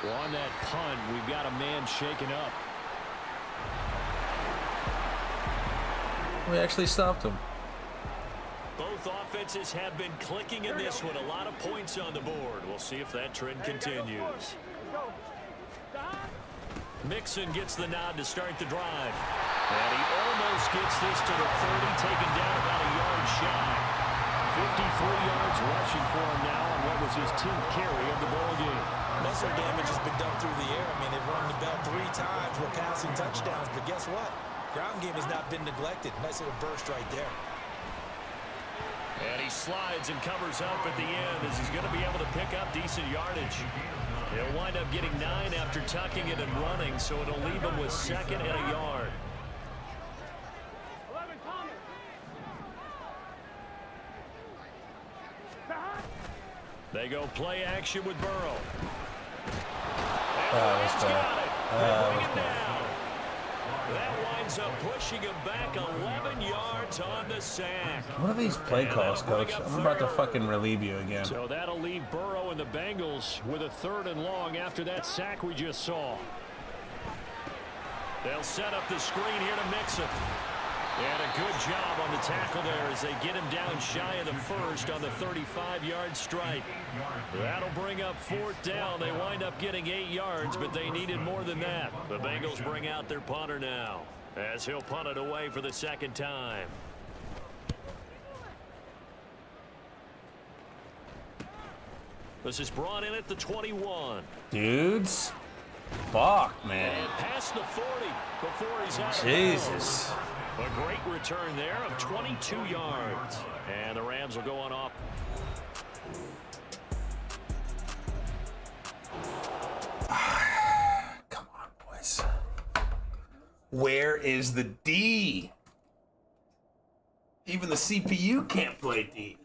Well, on that punt, we've got a man shaken up.
We actually stopped him.
Both offenses have been clicking in this one. A lot of points on the board. We'll see if that trend continues. Mixon gets the nod to start the drive. And he almost gets this to the 30, taken down about a yard shy. 53 yards rushing for him now on what was his 10th carry of the ball game.
Muscle damage has been done through the air. I mean, they've run the bell 3 times with passing touchdowns, but guess what? Ground game has not been neglected. Nice little burst right there.
And he slides and covers up at the end as he's going to be able to pick up decent yardage. He'll wind up getting 9 after tucking it and running, so it'll leave him with 2nd and a yard. They go play action with Burrow. And he's got it. They bring him down. That winds up pushing him back 11 yards on the sack.
What are these play calls, Coach? I'm about to fucking relieve you again.
So that'll leave Burrow and the Bengals with a 3rd and long after that sack we just saw. They'll set up the screen here to mix it. And a good job on the tackle there as they get him down shy of the 1st on the 35-yard strike. That'll bring up 4th down. They wind up getting 8 yards, but they needed more than that. The Bengals bring out their punter now as he'll punt it away for the 2nd time. This is brought in at the 21.
Dudes. Fuck, man.
And past the 40 before he's out.
Jesus.
A great return there of 22 yards. And the Rams will go on off.
Come on, boys. Where is the D? Even the CPU can't play D.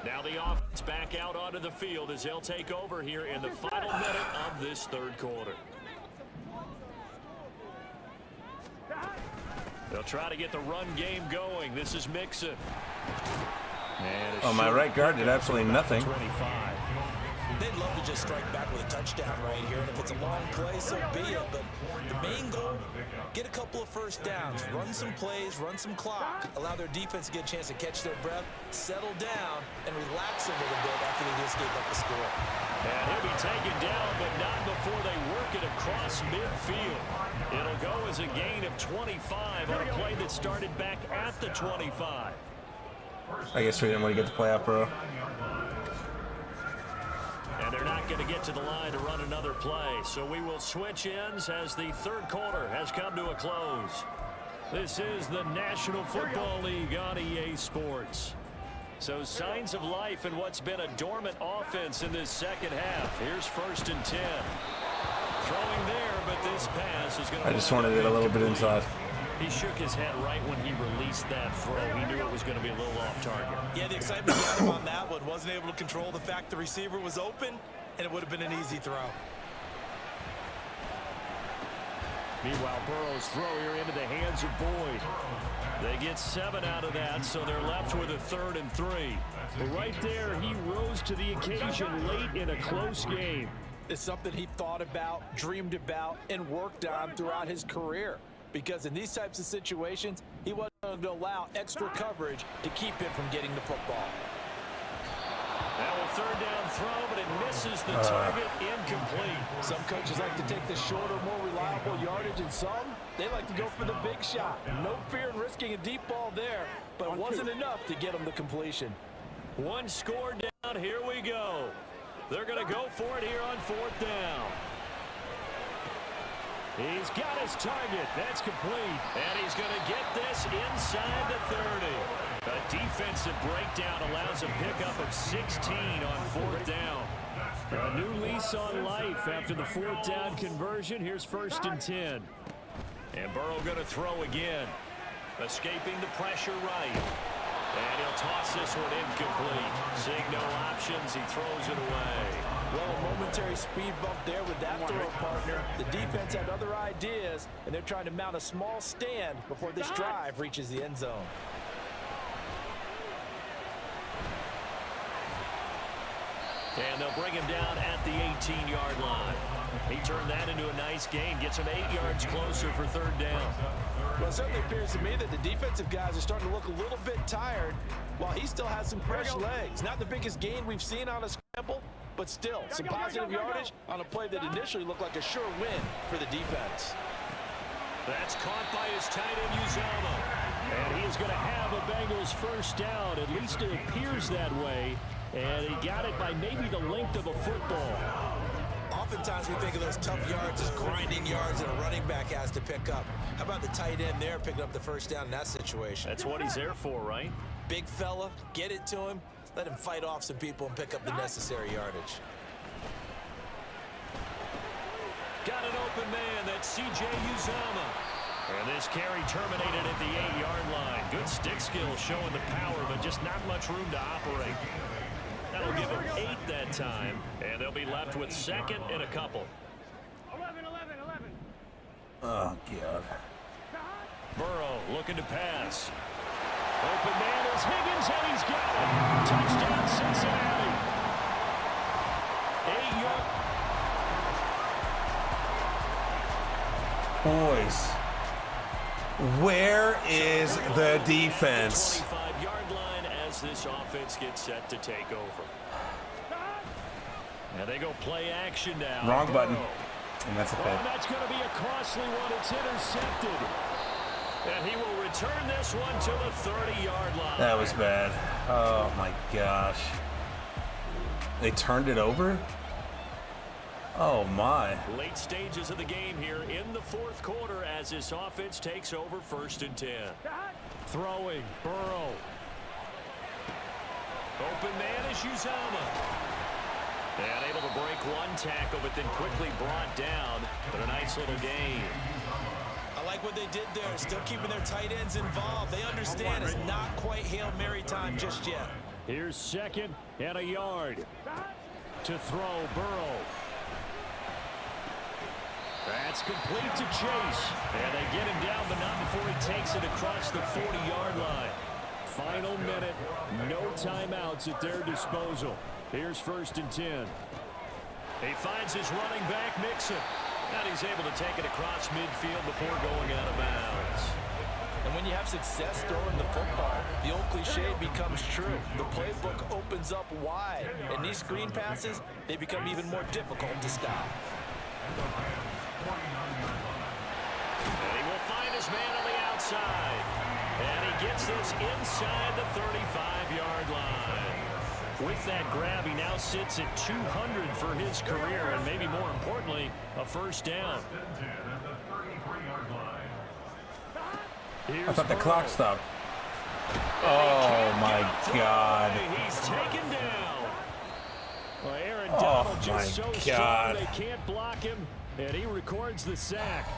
Now the offense back out onto the field as they'll take over here in the final minute of this 3rd quarter. They'll try to get the run game going. This is Mixon.
Oh, my right guard did absolutely nothing.
25.
They'd love to just strike back with a touchdown right here, and if it's a long play, so be it. But the main goal, get a couple of 1st downs, run some plays, run some clock, allow their defense to get a chance to catch their breath, settle down, and relax a little bit after they just gave up the score.
And he'll be taken down, but not before they work it across midfield. It'll go as a gain of 25 on a play that started back at the 25.
I guess we didn't want to get the playoff, bro.
And they're not going to get to the line to run another play. So we will switch ends as the 3rd quarter has come to a close. This is the National Football League on EA Sports. So signs of life in what's been a dormant offense in this 2nd half. Here's 1st and 10. Throwing there, but this pass is going to...
I just wanted it a little bit inside.
He shook his head right when he released that throw. He knew it was going to be a little off target.
Yeah, the excitement got him on that one. Wasn't able to control the fact the receiver was open, and it would have been an easy throw.
Meanwhile, Burrow's throw here into the hands of Boyd. They get 7 out of that, so they're left with a 3rd and 3. But right there, he rose to the occasion late in a close game.
It's something he thought about, dreamed about, and worked on throughout his career. Because in these types of situations, he wasn't going to allow extra coverage to keep him from getting the football.
Now a 3rd down throw, but it misses the target, incomplete.
Some coaches like to take the shorter, more reliable yardage, and some, They like to go for the big shot. No fear in risking a deep ball there, but it wasn't enough to get them the completion.
One score down. Here we go. They're going to go for it here on 4th down. He's got his target. That's complete. And he's going to get this inside the 30. A defensive breakdown allows a pickup of 16 on 4th down. A new lease on life after the 4th down conversion. Here's 1st and 10. And Burrow going to throw again. Escaping the pressure right. And he'll toss this one incomplete. Seeing no options, he throws it away.
Well, a momentary speed bump there with that throw, partner. The defense had other ideas, and they're trying to mount a small stand before this drive reaches the end zone.
And they'll bring him down at the 18-yard line. He turned that into a nice gain, gets him 8 yards closer for 3rd down.
Well, it certainly appears to me that the defensive guys are starting to look a little bit tired while he still has some fresh legs. Not the biggest gain we've seen on a scramble, but still some positive yardage on a play that initially looked like a sure win for the defense.
That's caught by his tight end, Uzama. And he's going to have a Bengals 1st down. At least it appears that way. And he got it by maybe the length of a football.
Oftentimes we think of those tough yards as grinding yards that a running back has to pick up. How about the tight end there picking up the 1st down in that situation?
That's what he's there for, right?
Big fella, get it to him, let him fight off some people and pick up the necessary yardage.
Got an open man, that's C.J. Uzama. And this carry terminated at the 8-yard line. Good stick skill showing the power, but just not much room to operate. That'll give him 8 that time, and they'll be left with 2nd and a couple.
11.
Oh, God.
Burrow looking to pass. Open man is Higgins, and he's got it. Touchdown, Cincinnati. 8 yards.
Boys, where is the defense?
25-yard line as this offense gets set to take over. And they go play action now.
Wrong
Burrow.
button. And that's a pick.
And that's going to be a costly one. It's intercepted. And he will return this one to the 30-yard line.
That was bad. Oh, my gosh. They turned it over? Oh, my.
Late stages of the game here in the 4th quarter as this offense takes over 1st and 10. Throwing, Burrow. Open man is Uzama. And able to break one tackle, but then quickly brought down. But a nice little gain.
I like what they did there, still keeping their tight ends involved. They understand it's not quite Hail Mary time just yet.
Here's 2nd and a yard. To throw, Burrow. That's complete to Chase. And they get him down, but not before he takes it across the 40-yard line. Final minute, no timeouts at their disposal. Here's 1st and 10. He finds his running back, Mixon. And he's able to take it across midfield before going out of bounds.
And when you have success throwing the football, the old cliche becomes true. The playbook opens up wide. And these screen passes, they become even more difficult to stop.
And he will find his man on the outside. And he gets this inside the 35-yard line. With that grab, he now sits at 200 for his career, and maybe more importantly, a 1st down.
I thought the clock stopped. Oh, my God.
He's taken down. Well, Aaron Donald just so strong they can't block him, and he records the sack.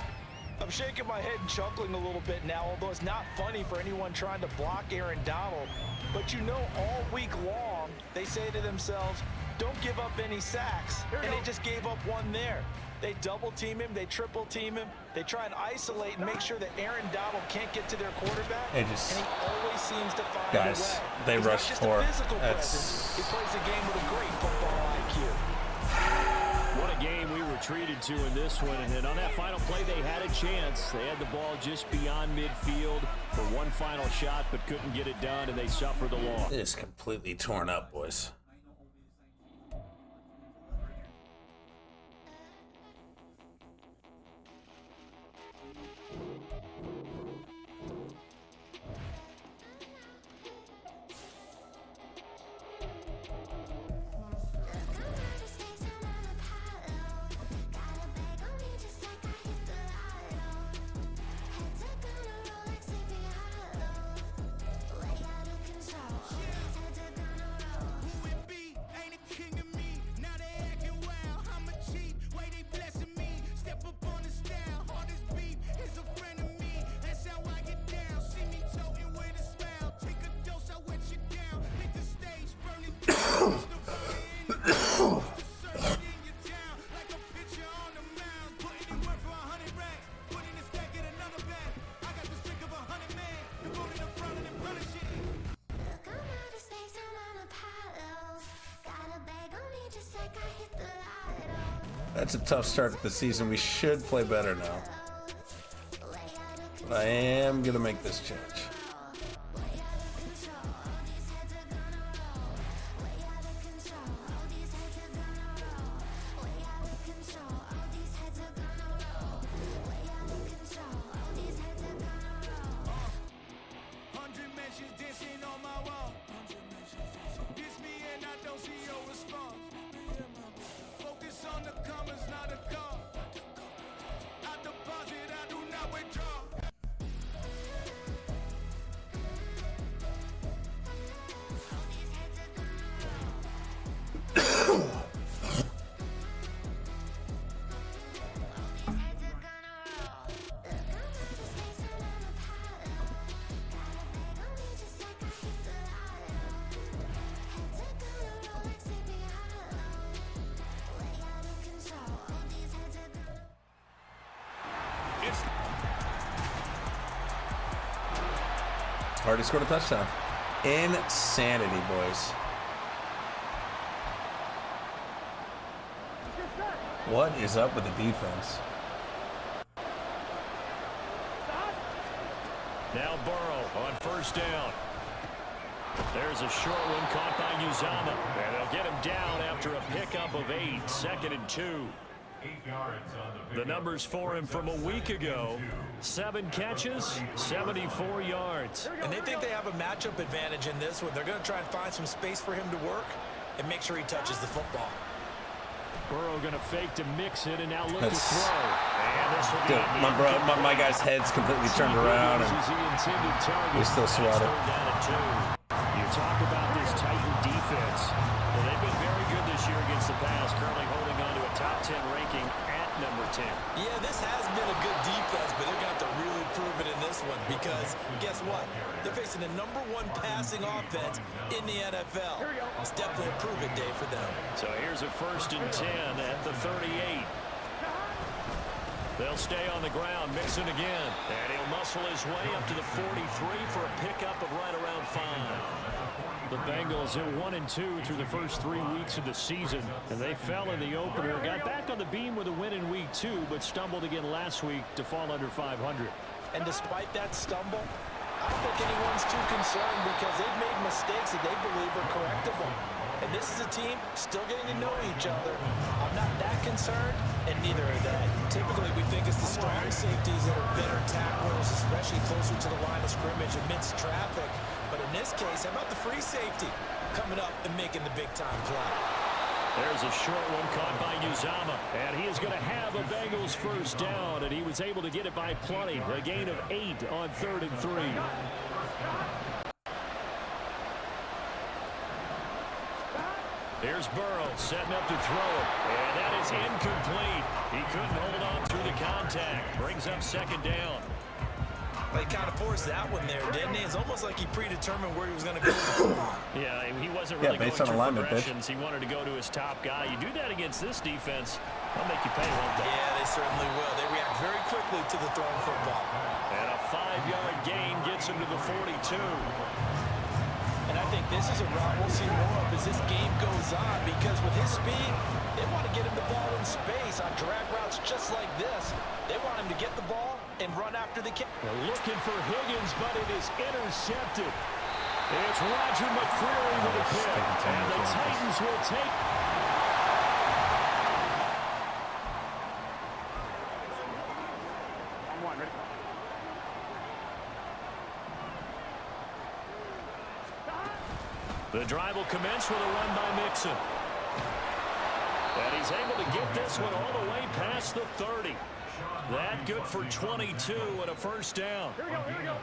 I'm shaking my head and chuckling a little bit now, although it's not funny for anyone trying to block Aaron Donald. But you know, all week long, they say to themselves, don't give up any sacks. And they just gave up one there. They double team him, they triple team him. They try and isolate and make sure that Aaron Donald can't get to their quarterback.
They just,
and he always seems to find
guys,
a way.
they
He's
rushed
not just
for
a physical
that's
presence. He plays a game with a great football IQ.
What a game we were treated to in this one. And on that final play, they had a chance. They had the ball just beyond midfield for one final shot, but couldn't get it done, and they suffered the loss.
It is completely torn up, boys. That's a tough start to the season. We should play better now. But I am going to make this change. Already scored a touchdown. Insanity, boys. What is up with the defense?
Now Burrow on first down. There's a short one caught by Uzama. And they'll get him down after a pickup of 8. 2nd and 2. The numbers for him from a week ago: 7 catches, 74 yards.
And they think they have a matchup advantage in this one. They're going to try and find some space for him to work and make sure he touches the football.
Burrow going to fake to mix it and now look to throw. And this will be
Dude, my guy's head's completely turned around and he's still swatted.
You talk about this Titan defense. Well, they've been very good this year against the pass, currently holding on to a top 10 ranking at number 10.
Yeah, this has been a good defense, but they're going to have to really prove it in this one because guess what? They're facing the #1 passing offense in the NFL. It's definitely a prove-it day for them.
So here's a 1st and 10 at the 38. They'll stay on the ground, Mixon again. And he'll muscle his way up to the 43 for a pickup of right around 5. The Bengals at 1-2 through the first 3 weeks of the season, and they fell in the opener. Got back on the beam with a win in week 2, but stumbled again last week to fall under 500.
And despite that stumble, I don't think anyone's too concerned because they've made mistakes that they believe are correctable. And this is a team still getting to know each other. I'm not that concerned, and neither are they. Typically, we think it's the strong safeties that are better tacklers, especially closer to the line of scrimmage amidst traffic. But in this case, how about the free safety coming up and making the big-time play?
There's a short one caught by Uzama, and he is going to have a Bengals first down, and he was able to get it by plenty. A gain of 8 on 3rd and 3. Here's Burrow setting up to throw it, and that is incomplete. He couldn't hold on through the contact. Brings up 2nd down.
He kind of forced that one there, didn't he? It's almost like he predetermined where he was going to go.
Yeah, he wasn't really going
based on
through
alignment,
progressions. He wanted to go to his top guy. You do that against this defense, they'll make you pay, won't they?
Yeah, they certainly will. They react very quickly to the thrown football.
And a 5-yard gain gets him to the 42.
And I think this is a route we'll see more of as this game goes on because with his speed, they want to get him the ball in space on drag routes just like this. They want him to get the ball and run after the kick.
They're looking for Higgins, but it is intercepted. It's Roger McCreary with a pick, and the Titans will take.
On 1, ready?
The drive will commence with a run by Mixon. And he's able to get this one all the way past the 30. That good for 22 and a first down.
Here we go, here we go.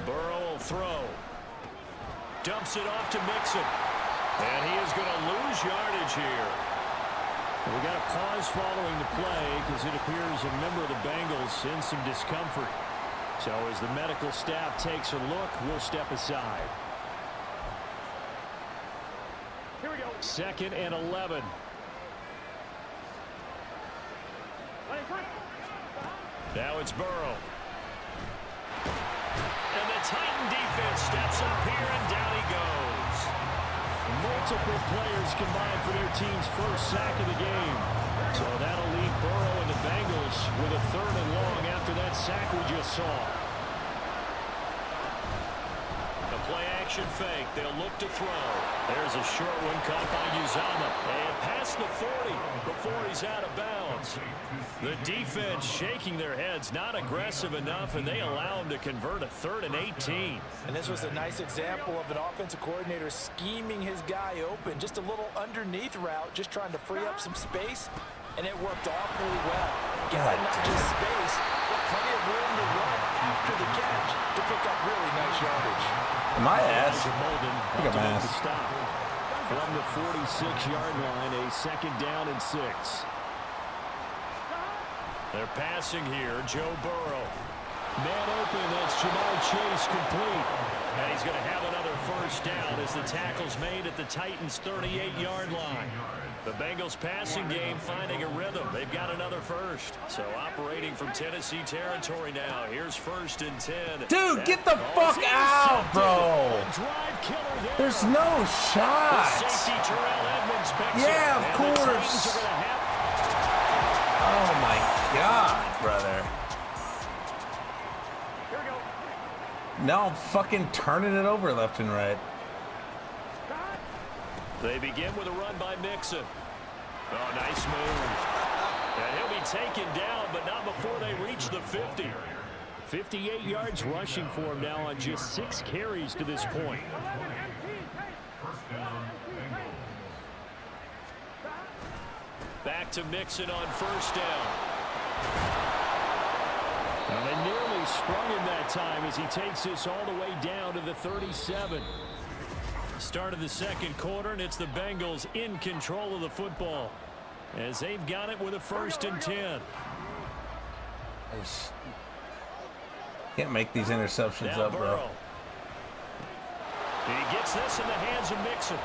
Burrow will throw. Dumps it off to Mixon. And he is going to lose yardage here. We got a pause following the play because it appears a member of the Bengals in some discomfort. So as the medical staff takes a look, we'll step aside.
Here we go.
2nd and 11. Now it's Burrow. And the Titan defense steps up here, and down he goes. Multiple players combined for their team's first sack of the game. So that'll leave Burrow and the Bengals with a 3rd and long after that sack we just saw. The play action fake. They'll look to throw. There's a short one caught by Uzama. And past the 40 before he's out of bounds. The defense shaking their heads, not aggressive enough, and they allow him to convert a 3rd and 18.
And this was a nice example of an offensive coordinator scheming his guy open. Just a little underneath route, just trying to free up some space, and it worked awfully well. Got not just space, but plenty of room to run after the catch to pick up really nice yardage.
My ass.
Look
at my ass.
Stop. From the 46-yard line, a 2nd down and 6. They're passing here. Joe Burrow. Man open. That's Jamar Chase complete. And he's going to have another 1st down as the tackle's made at the Titans' 38-yard line. The Bengals passing game finding a rhythm. They've got another 1st. So operating from Tennessee territory now. Here's 1st and 10.
Dude, get the fuck out, bro. There's no shot. Yeah, of course. Oh, my God, brother.
Here we go.
Now I'm fucking turning it over left and right.
They begin with a run by Mixon. Oh, nice move. And he'll be taken down, but not before they reach the 50. 58 yards rushing for him now on just 6 carries to this point. Back to Mixon on 1st down. And they nearly sprung him that time as he takes this all the way down to the 37. Start of the 2nd quarter, and it's the Bengals in control of the football as they've got it with a 1st and 10.
Can't make these interceptions
Now
up, bro.
Burrow. He gets this in the hands of Mixon.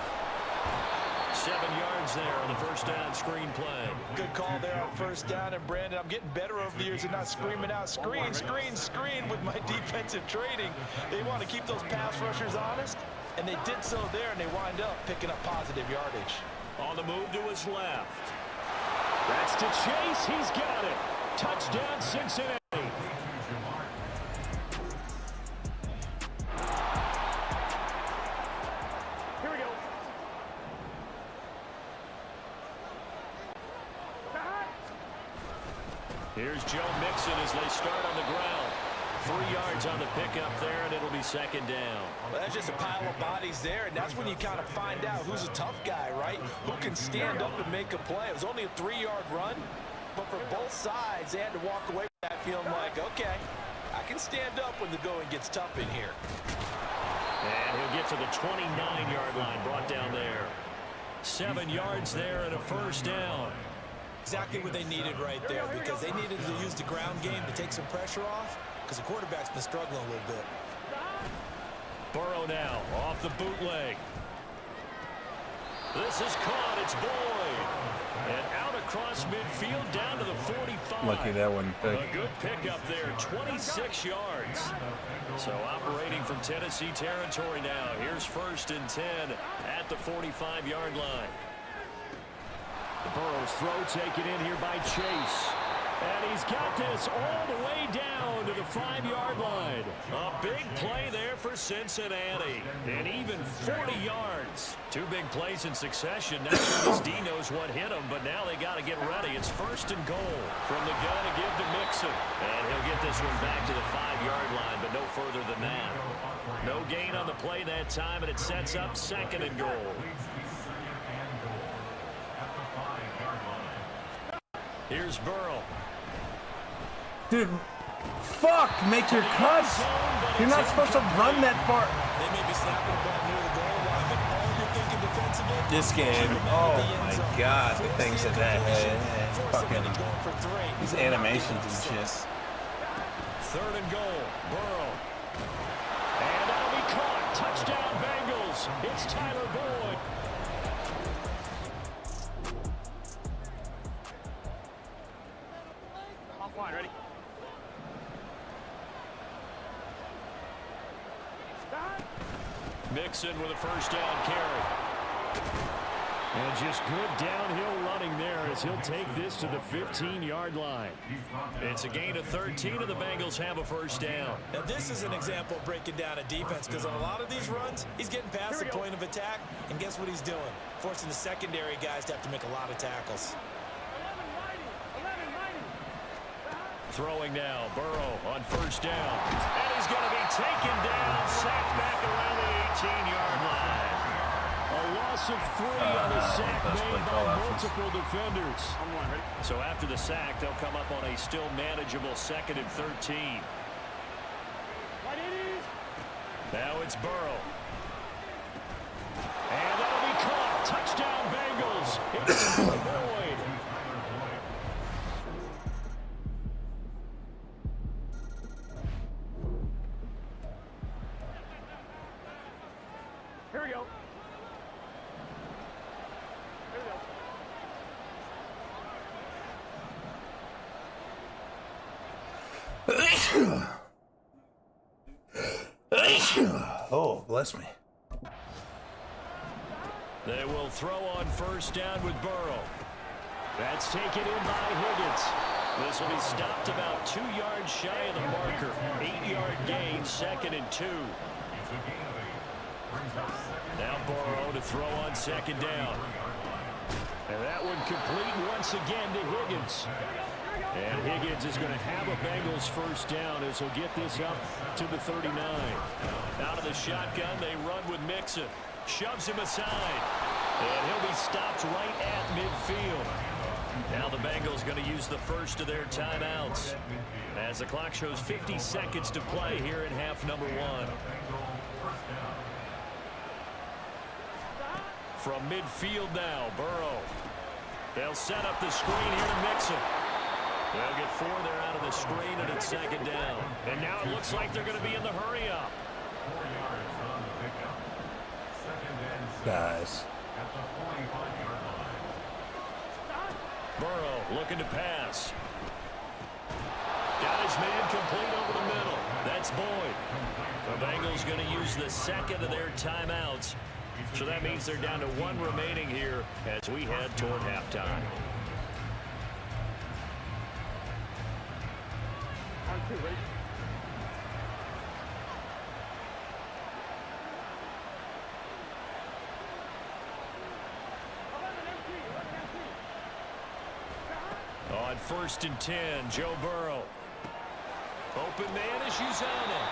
7 yards there on the 1st down screen play.
Good call there on 1st down. And Brandon, I'm getting better over the years and not screaming out screen, screen, screen with my defensive training. They want to keep those pass rushers honest, and they did so there, and they wind up picking up positive yardage.
On the move to his left. That's to Chase. He's got it. Touchdown, Cincinnati.
Here we go.
Here's Joe Mixon as they start on the ground. 3 yards on the pickup there, and it'll be 2nd down.
Well, that's just a pile of bodies there, and that's when you kind of find out who's a tough guy, right? Who can stand up and make a play. It was only a 3-yard run, but for both sides, they had to walk away with that feeling like, okay, I can stand up when the going gets tough in here.
And he'll get to the 29-yard line, brought down there. 7 yards there and a 1st down.
Exactly what they needed right there, because they needed to use the ground game to take some pressure off, because the quarterback's been struggling a little bit.
Burrow now off the bootleg. This is caught. It's Boyd. And out across midfield down to the 45.
Lucky that one.
A good pickup there, 26 yards. So operating from Tennessee territory now. Here's 1st and 10 at the 45-yard line. Burrow's throw taken in here by Chase. And he's got this all the way down to the 5-yard line. A big play there for Cincinnati. And even 40 yards. 2 big plays in succession. Not sure this D knows what hit him, but now they got to get ready. It's 1st and goal from the gun to give to Mixon. And he'll get this one back to the 5-yard line, but no further than that. No gain on the play that time, and it sets up 2nd and goal. Here's Burrow.
Dude, fuck, make your cuts. You're not supposed to run that far.
They may be snapping the ball near the goal line, but all you're thinking defensively.
This game, oh my God, the things that fucking, these animations and shit.
3rd and goal, Burrow. And that'll be caught. Touchdown Bengals. It's Tyler Boyd.
Offline, ready?
Mixon with a 1st down carry. And just good downhill running there as he'll take this to the 15-yard line. It's a gain of 13, and the Bengals have a first down.
Now, this is an example of breaking down a defense because on a lot of these runs, he's getting past the point of attack, and guess what he's doing? Forcing the secondary guys to have to make a lot of tackles.
Throwing now, Burrow on first down. And he's going to be taken down, sacked back around the 18-yard line. A loss of 3 on the sack made by multiple defenders. So after the sack, they'll come up on a still manageable 2nd and 13. Now it's Burrow. And that'll be caught. Touchdown, Bengals. It's the void.
Here we go.
Oh, bless me.
They will throw on first down with Burrow. That's taken in by Higgins. This will be stopped about 2 yards shy of the marker. 8-yard gain, 2nd and 2. Now Burrow to throw on 2nd down. And that one complete once again to Higgins. And Higgins is going to have a Bengals first down as he'll get this up to the 39. Out of the shotgun, they run with Mixon. Shoves him aside. And he'll be stopped right at midfield. Now the Bengals going to use the first of their timeouts as the clock shows 50 seconds to play here in half number 1. From midfield now, Burrow. They'll set up the screen here to Mixon. They'll get 4 there out of the screen, and it's 2nd down. And now it looks like they're going to be in the hurry-up.
Guys.
Burrow looking to pass. Got his man complete over the middle. That's Boyd. The Bengals going to use the 2nd of their timeouts. So that means they're down to 1 remaining here as we head toward halftime. On 1st and 10, Joe Burrow. Open man is Uzana.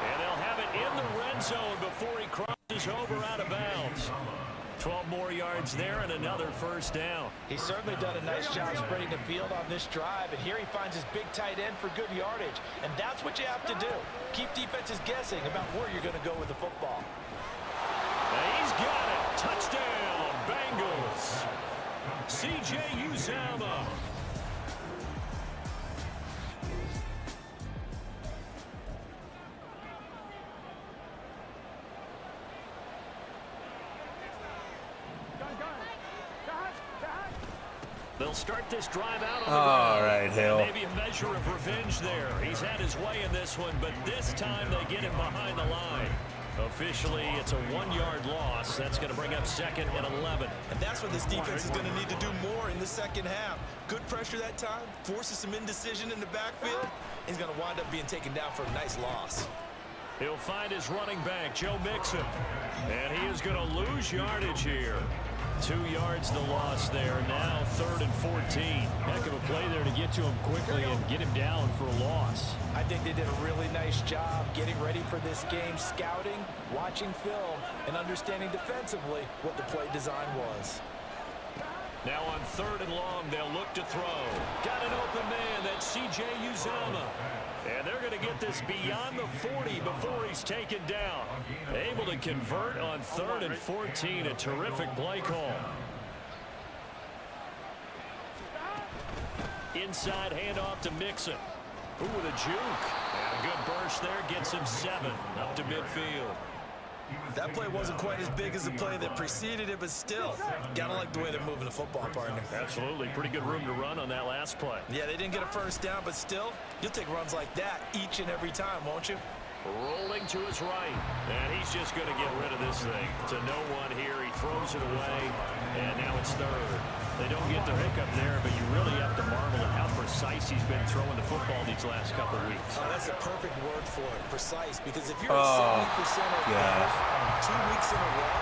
And they'll have it in the red zone before he crosses over out of bounds. 12 more yards there and another first down.
He's certainly done a nice job spreading the field on this drive, and here he finds his big tight end for good yardage. And that's what you have to do. Keep defenses guessing about where you're going to go with the football.
And he's got it. Touchdown, Bengals. C.J. Uzama. They'll start this drive out on the ground.
All right, Hill.
Maybe a measure of revenge there. He's had his way in this one, but this time they get him behind the line. Officially, it's a 1-yard loss. That's going to bring up 2nd and 11.
And that's what this defense is going to need to do more in the second half. Good pressure that time, forces some indecision in the backfield. He's going to wind up being taken down for a nice loss.
He'll find his running back, Joe Mixon. And he is going to lose yardage here. 2 yards the loss there. Now 3rd and 14. Heck of a play there to get to him quickly and get him down for a loss.
I think they did a really nice job getting ready for this game, scouting, watching film, and understanding defensively what the play design was.
Now on 3rd and long, they'll look to throw. Got an open man. That's C.J. Uzama. And they're going to get this beyond the 40 before he's taken down. Able to convert on 3rd and 14. A terrific play call. Inside handoff to Mixon. Ooh, with a juke. And a good burst there gets him 7 up to midfield.
That play wasn't quite as big as the play that preceded it, but still, gotta like the way they're moving the football, partner.
Absolutely. Pretty good room to run on that last play.
Yeah, they didn't get a first down, but still, you'll take runs like that each and every time, won't you?
Rolling to his right. And he's just going to get rid of this thing. To no one here. He throws it away. And now it's third. They don't get the hiccup there, but you really have to marvel at how precise he's been throwing the football these last couple of weeks.
Oh, that's a perfect word for it, precise. Because if you're at 70% of 2 weeks in a row,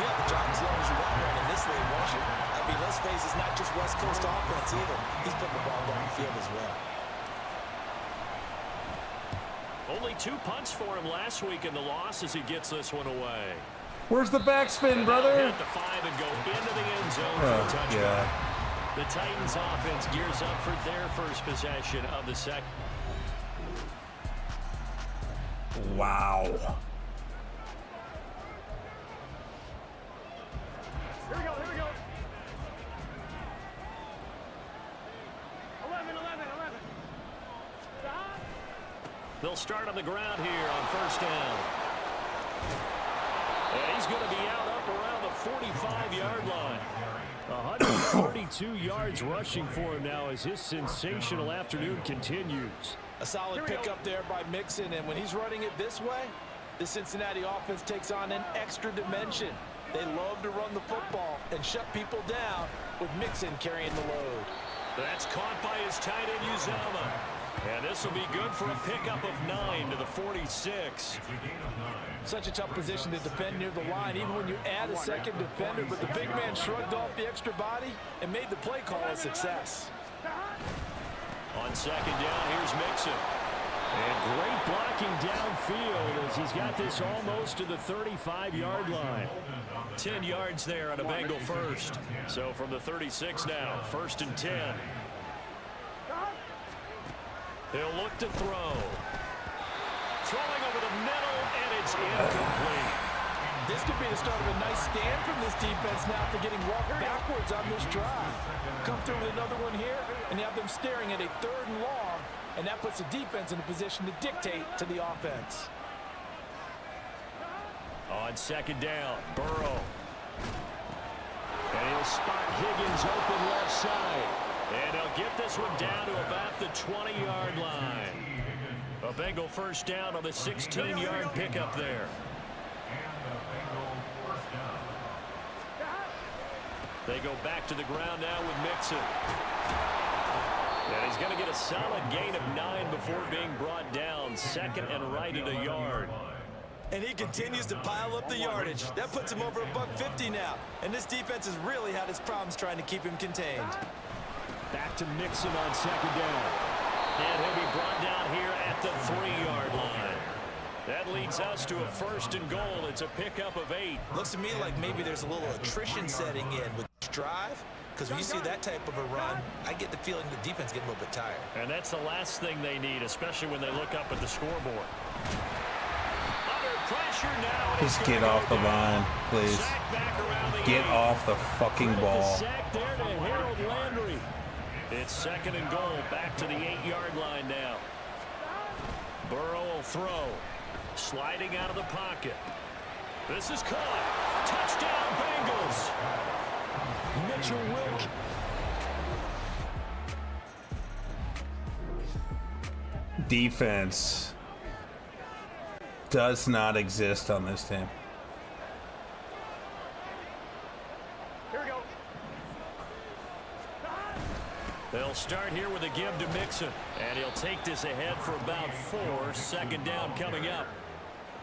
you have a job as long as you want one in this league, won't you? I mean, let's face it, it's not just West Coast offense either. He's putting the ball down the field as well.
Only 2 punts for him last week in the loss as he gets this one away.
Where's the backspin, brother?
Hit the 5 and go into the end zone for a touchdown. The Titans offense gears up for their first possession of the second.
Wow.
Here we go, here we go. 11. Stop.
They'll start on the ground here on first down. And he's going to be out up around the 45-yard line. 132 yards rushing for him now as his sensational afternoon continues.
A solid pickup there by Mixon, and when he's running it this way, the Cincinnati offense takes on an extra dimension. They love to run the football and shut people down with Mixon carrying the load.
That's caught by his tight end, Uzama. And this will be good for a pickup of 9 to the 46.
Such a tough position to defend near the line, even when you add a second defender, but the big man shrugged off the extra body and made the play call a success.
On second down, here's Mixon. And great blocking downfield as he's got this almost to the 35-yard line. 10 yards there on a Bengal first. So from the 36 now, 1st and 10. He'll look to throw. Throwing over the middle, and it's incomplete.
This could be the start of a nice stand from this defense now after getting walked backwards on this drive. Come through with another one here, and you have them staring at a 3rd and long, and that puts the defense in a position to dictate to the offense.
On second down, Burrow. And he'll spot Higgins open left side. And he'll get this one down to about the 20-yard line. A Bengal first down on the 16-yard pickup there. They go back to the ground now with Mixon. And he's going to get a solid gain of 9 before being brought down. 2nd and right at a yard.
And he continues to pile up the yardage. That puts him over $150 now. And this defense has really had its problems trying to keep him contained.
Back to Mixon on second down. And he'll be brought down here at the 3-yard line. That leads us to a 1st and goal. It's a pickup of 8.
Looks to me like maybe there's a little attrition setting in with this drive. Because when you see that type of a run, I get the feeling the defense getting a little bit tired.
And that's the last thing they need, especially when they look up at the scoreboard. Under pressure now.
Just get off the line, please. Get off the fucking ball.
Sack there to Harold Landry. It's 2nd and goal, back to the 8-yard line now. Burrow will throw. Sliding out of the pocket. This is caught. Touchdown, Bengals. Mitchell Wilk.
Defense does not exist on this team.
Here we go.
They'll start here with a give to Mixon. And he'll take this ahead for about 4. 2nd down coming up.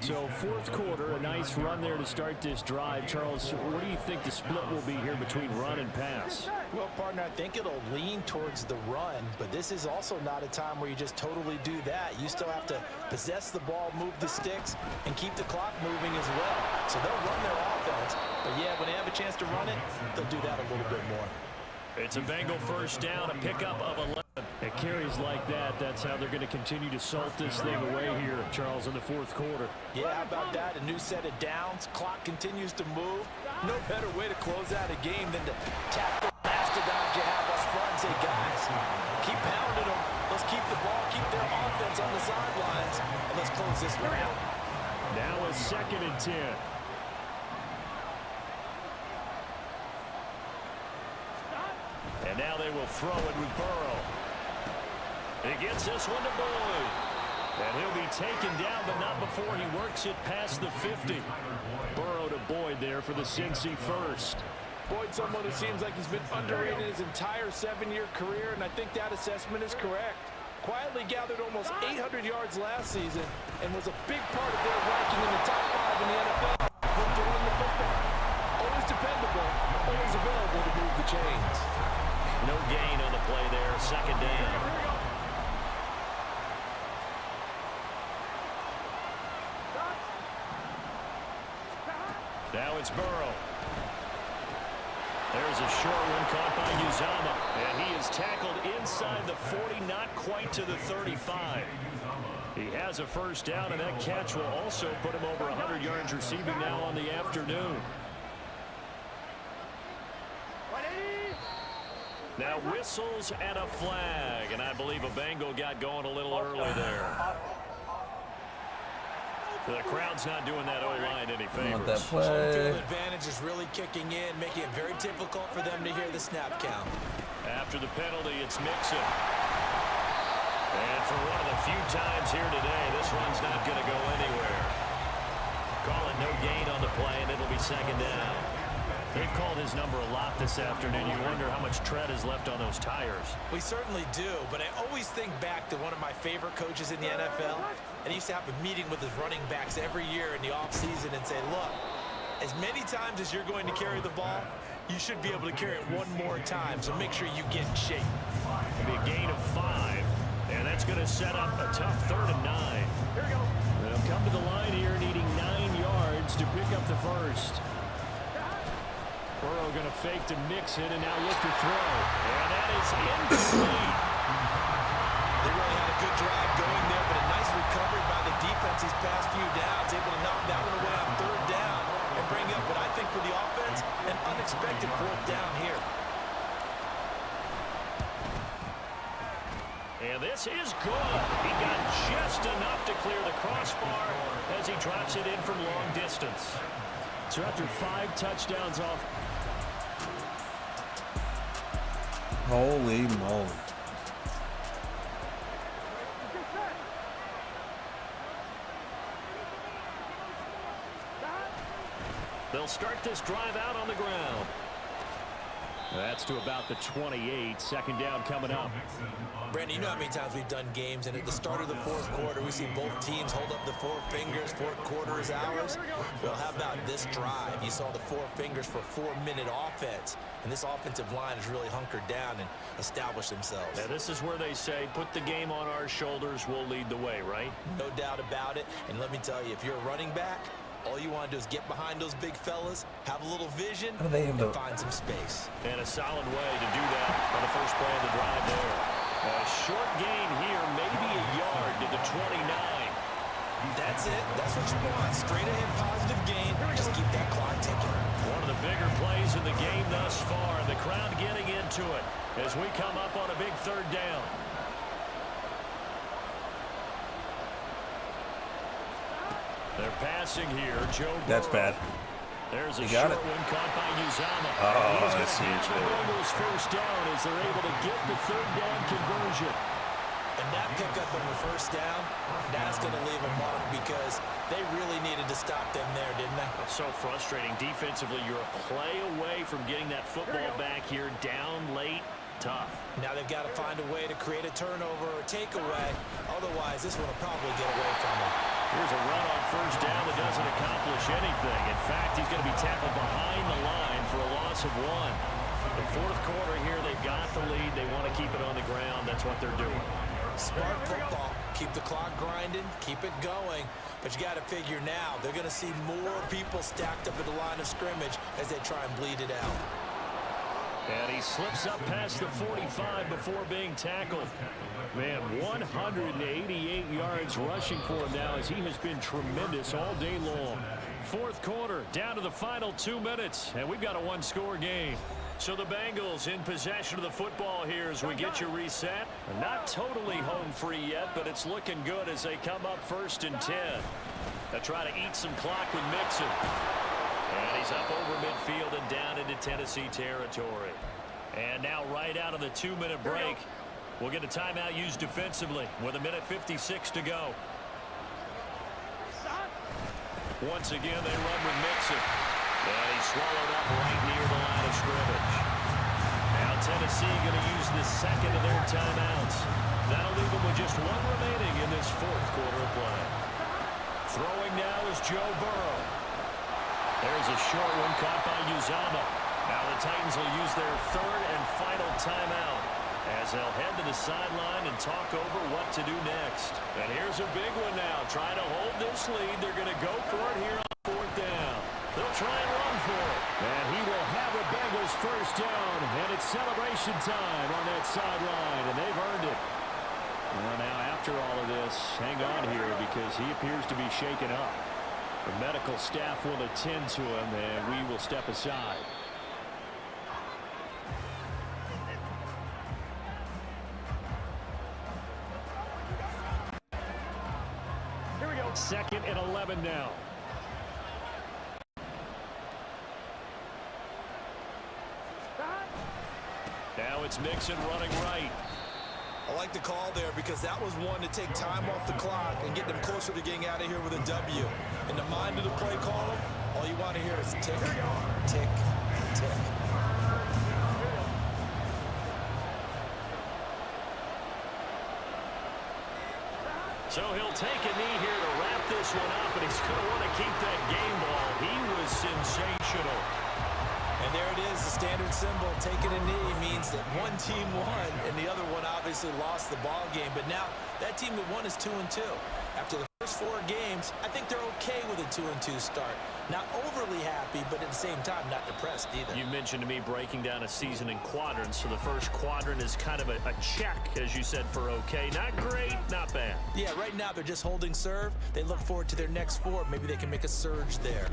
So 4th quarter, a nice run there to start this drive. Charles, what do you think the split will be here between run and pass?
Well, partner, I think it'll lean towards the run, but this is also not a time where you just totally do that. You still have to possess the ball, move the sticks, and keep the clock moving as well. So they'll run their offense, but yeah, when they have a chance to run it, they'll do that a little bit more.
It's a Bengal first down, a pickup of 11. It carries like that. That's how they're going to continue to salt this thing away here, Charles, in the 4th quarter.
Yeah, how about that? A new set of downs. Clock continues to move. No better way to close out a game than to tap the mastodons you have up front and say, guys, keep pounding them. Let's keep the ball, keep their offense on the sidelines, and let's close this one out.
Now a 2nd and 10. And now they will throw it with Burrow. He gets this one to Boyd. And he'll be taken down, but not before he works it past the 50. Burrow to Boyd there for the Cincy first.
Boyd, someone who seems like he's been underrated his entire 7-year career, and I think that assessment is correct. Quietly gathered almost 800 yards last season and was a big part of their ranking in the top 5 in the NFL when throwing the football. Always dependable, always available to move the chains.
No gain on the play there, second down. Now it's Burrow. There's a short one caught by Uzama. And he is tackled inside the 40, not quite to the 35. He has a first down, and that catch will also put him over 100 yards receiving now on the afternoon. Now whistles and a flag, and I believe a Bengal got going a little early there. The crowd's not doing that O-line any favors.
That play.
Home field advantage is really kicking in, making it very difficult for them to hear the snap count.
After the penalty, it's Mixon. And for one of the few times here today, this one's not going to go anywhere. Call it no gain on the play, and it'll be second down. They've called his number a lot this afternoon. You wonder how much tread is left on those tires.
We certainly do, but I always think back to one of my favorite coaches in the NFL, and he used to have a meeting with his running backs every year in the offseason and say, look, as many times as you're going to carry the ball, you should be able to carry it one more time, so make sure you get in shape.
It'll be a gain of 5, and that's going to set up a tough 3rd and 9.
Here we go.
They'll come to the line here needing 9 yards to pick up the first. Burrow going to fake to Mixon and now look to throw. And that is incomplete.
They really had a good drive going there, but a nice recovery by the defense these past few downs, able to knock that one away on 3rd down and bring up what I think for the offense, an unexpected 4th down here.
And this is good. He got just enough to clear the crossbar as he drops it in from long distance. So after 5 touchdowns off.
Holy moly.
They'll start this drive out on the ground. That's to about the 28. Second down coming up.
Brandon, you know how many times we've done games, and at the start of the 4th quarter, we see both teams hold up the 4 fingers. 4th quarter is ours. Well, how about this drive? You saw the 4 fingers for 4-minute offense, and this offensive line has really hunkered down and established themselves.
Now, this is where they say, put the game on our shoulders, we'll lead the way, right?
No doubt about it, and let me tell you, if you're a running back, all you want to do is get behind those big fellas, have a little vision, and find some space.
And a solid way to do that on the first play of the drive there. A short gain here, maybe a yard to the 29.
That's it. That's what you want. Straight ahead positive gain. Just keep that clock ticking.
One of the bigger plays in the game thus far. The crowd getting into it as we come up on a big 3rd down. They're passing here. Joe Burrow.
That's bad.
There's a
got
short
it.
one caught by Uzama.
Oh,
He's
that's
gonna
huge,
have the Bengals first down as they're able to get the 3rd down conversion.
And that pickup of the first down, that's going to leave a mark because they really needed to stop them there, didn't they?
It's so frustrating. Defensively, you're a play away from getting that football back here down late. Tough.
Now they've got to find a way to create a turnover or takeaway. Otherwise, this one will probably get away from them.
Here's a run on first down that doesn't accomplish anything. In fact, he's going to be tackled behind the line for a loss of 1. The 4th quarter here, they've got the lead. They want to keep it on the ground. That's what they're doing.
Smart football. Keep the clock grinding. Keep it going. But you got to figure now, they're going to see more people stacked up at the line of scrimmage as they try and bleed it out.
And he slips up past the 45 before being tackled. Man, 188 yards rushing for him now as he has been tremendous all day long. 4th quarter, down to the final 2 minutes, and we've got a 1-score game. So the Bengals in possession of the football here as we get you reset. Not totally home free yet, but it's looking good as they come up 1st and 10. They'll try to eat some clock with Mixon. And he's up over midfield and down into Tennessee territory. And now right out of the 2-minute break, We'll get a timeout used defensively with 1:56 to go. Once again, they run with Mixon. And he's swallowed up right near the line of scrimmage. Now Tennessee going to use the second of their timeouts. That'll leave them with just one remaining in this fourth quarter of play. Throwing now is Joe Burrow. There's a short one caught by Uzama. Now the Titans will use their third and final timeout as they'll head to the sideline and talk over what to do next. And here's a big one now. Trying to hold this lead. They're going to go for it here on fourth down. They'll try and run for it. And he will have the Bengals first down. And it's celebration time on that sideline. And they've earned it. Well, now after all of this, hang on here because he appears to be shaken up. The medical staff will attend to him, and we will step aside.
Here we go.
2nd and 11 now. Now it's Mixon running right.
I like the call there because that was one to take time off the clock and get them closer to getting out of here with a W. In the mind of the play caller, all you want to hear is tick, tick, tick.
So he'll take a knee here to wrap this one up, and he's going to want to keep that game ball. He was sensational.
And there it is, the standard symbol. Taking a knee means that one team won, and the other one obviously lost the ball game. But now that team that won is 2-2. After the first 4 games, I think they're okay with a 2-2 start. Not overly happy, but at the same time, not depressed either.
You mentioned to me breaking down a season in quadrants. So the first quadrant is kind of a check, as you said, for okay. Not great, not bad.
Yeah, right now they're just holding serve. They look forward to their next 4. Maybe they can make a surge there.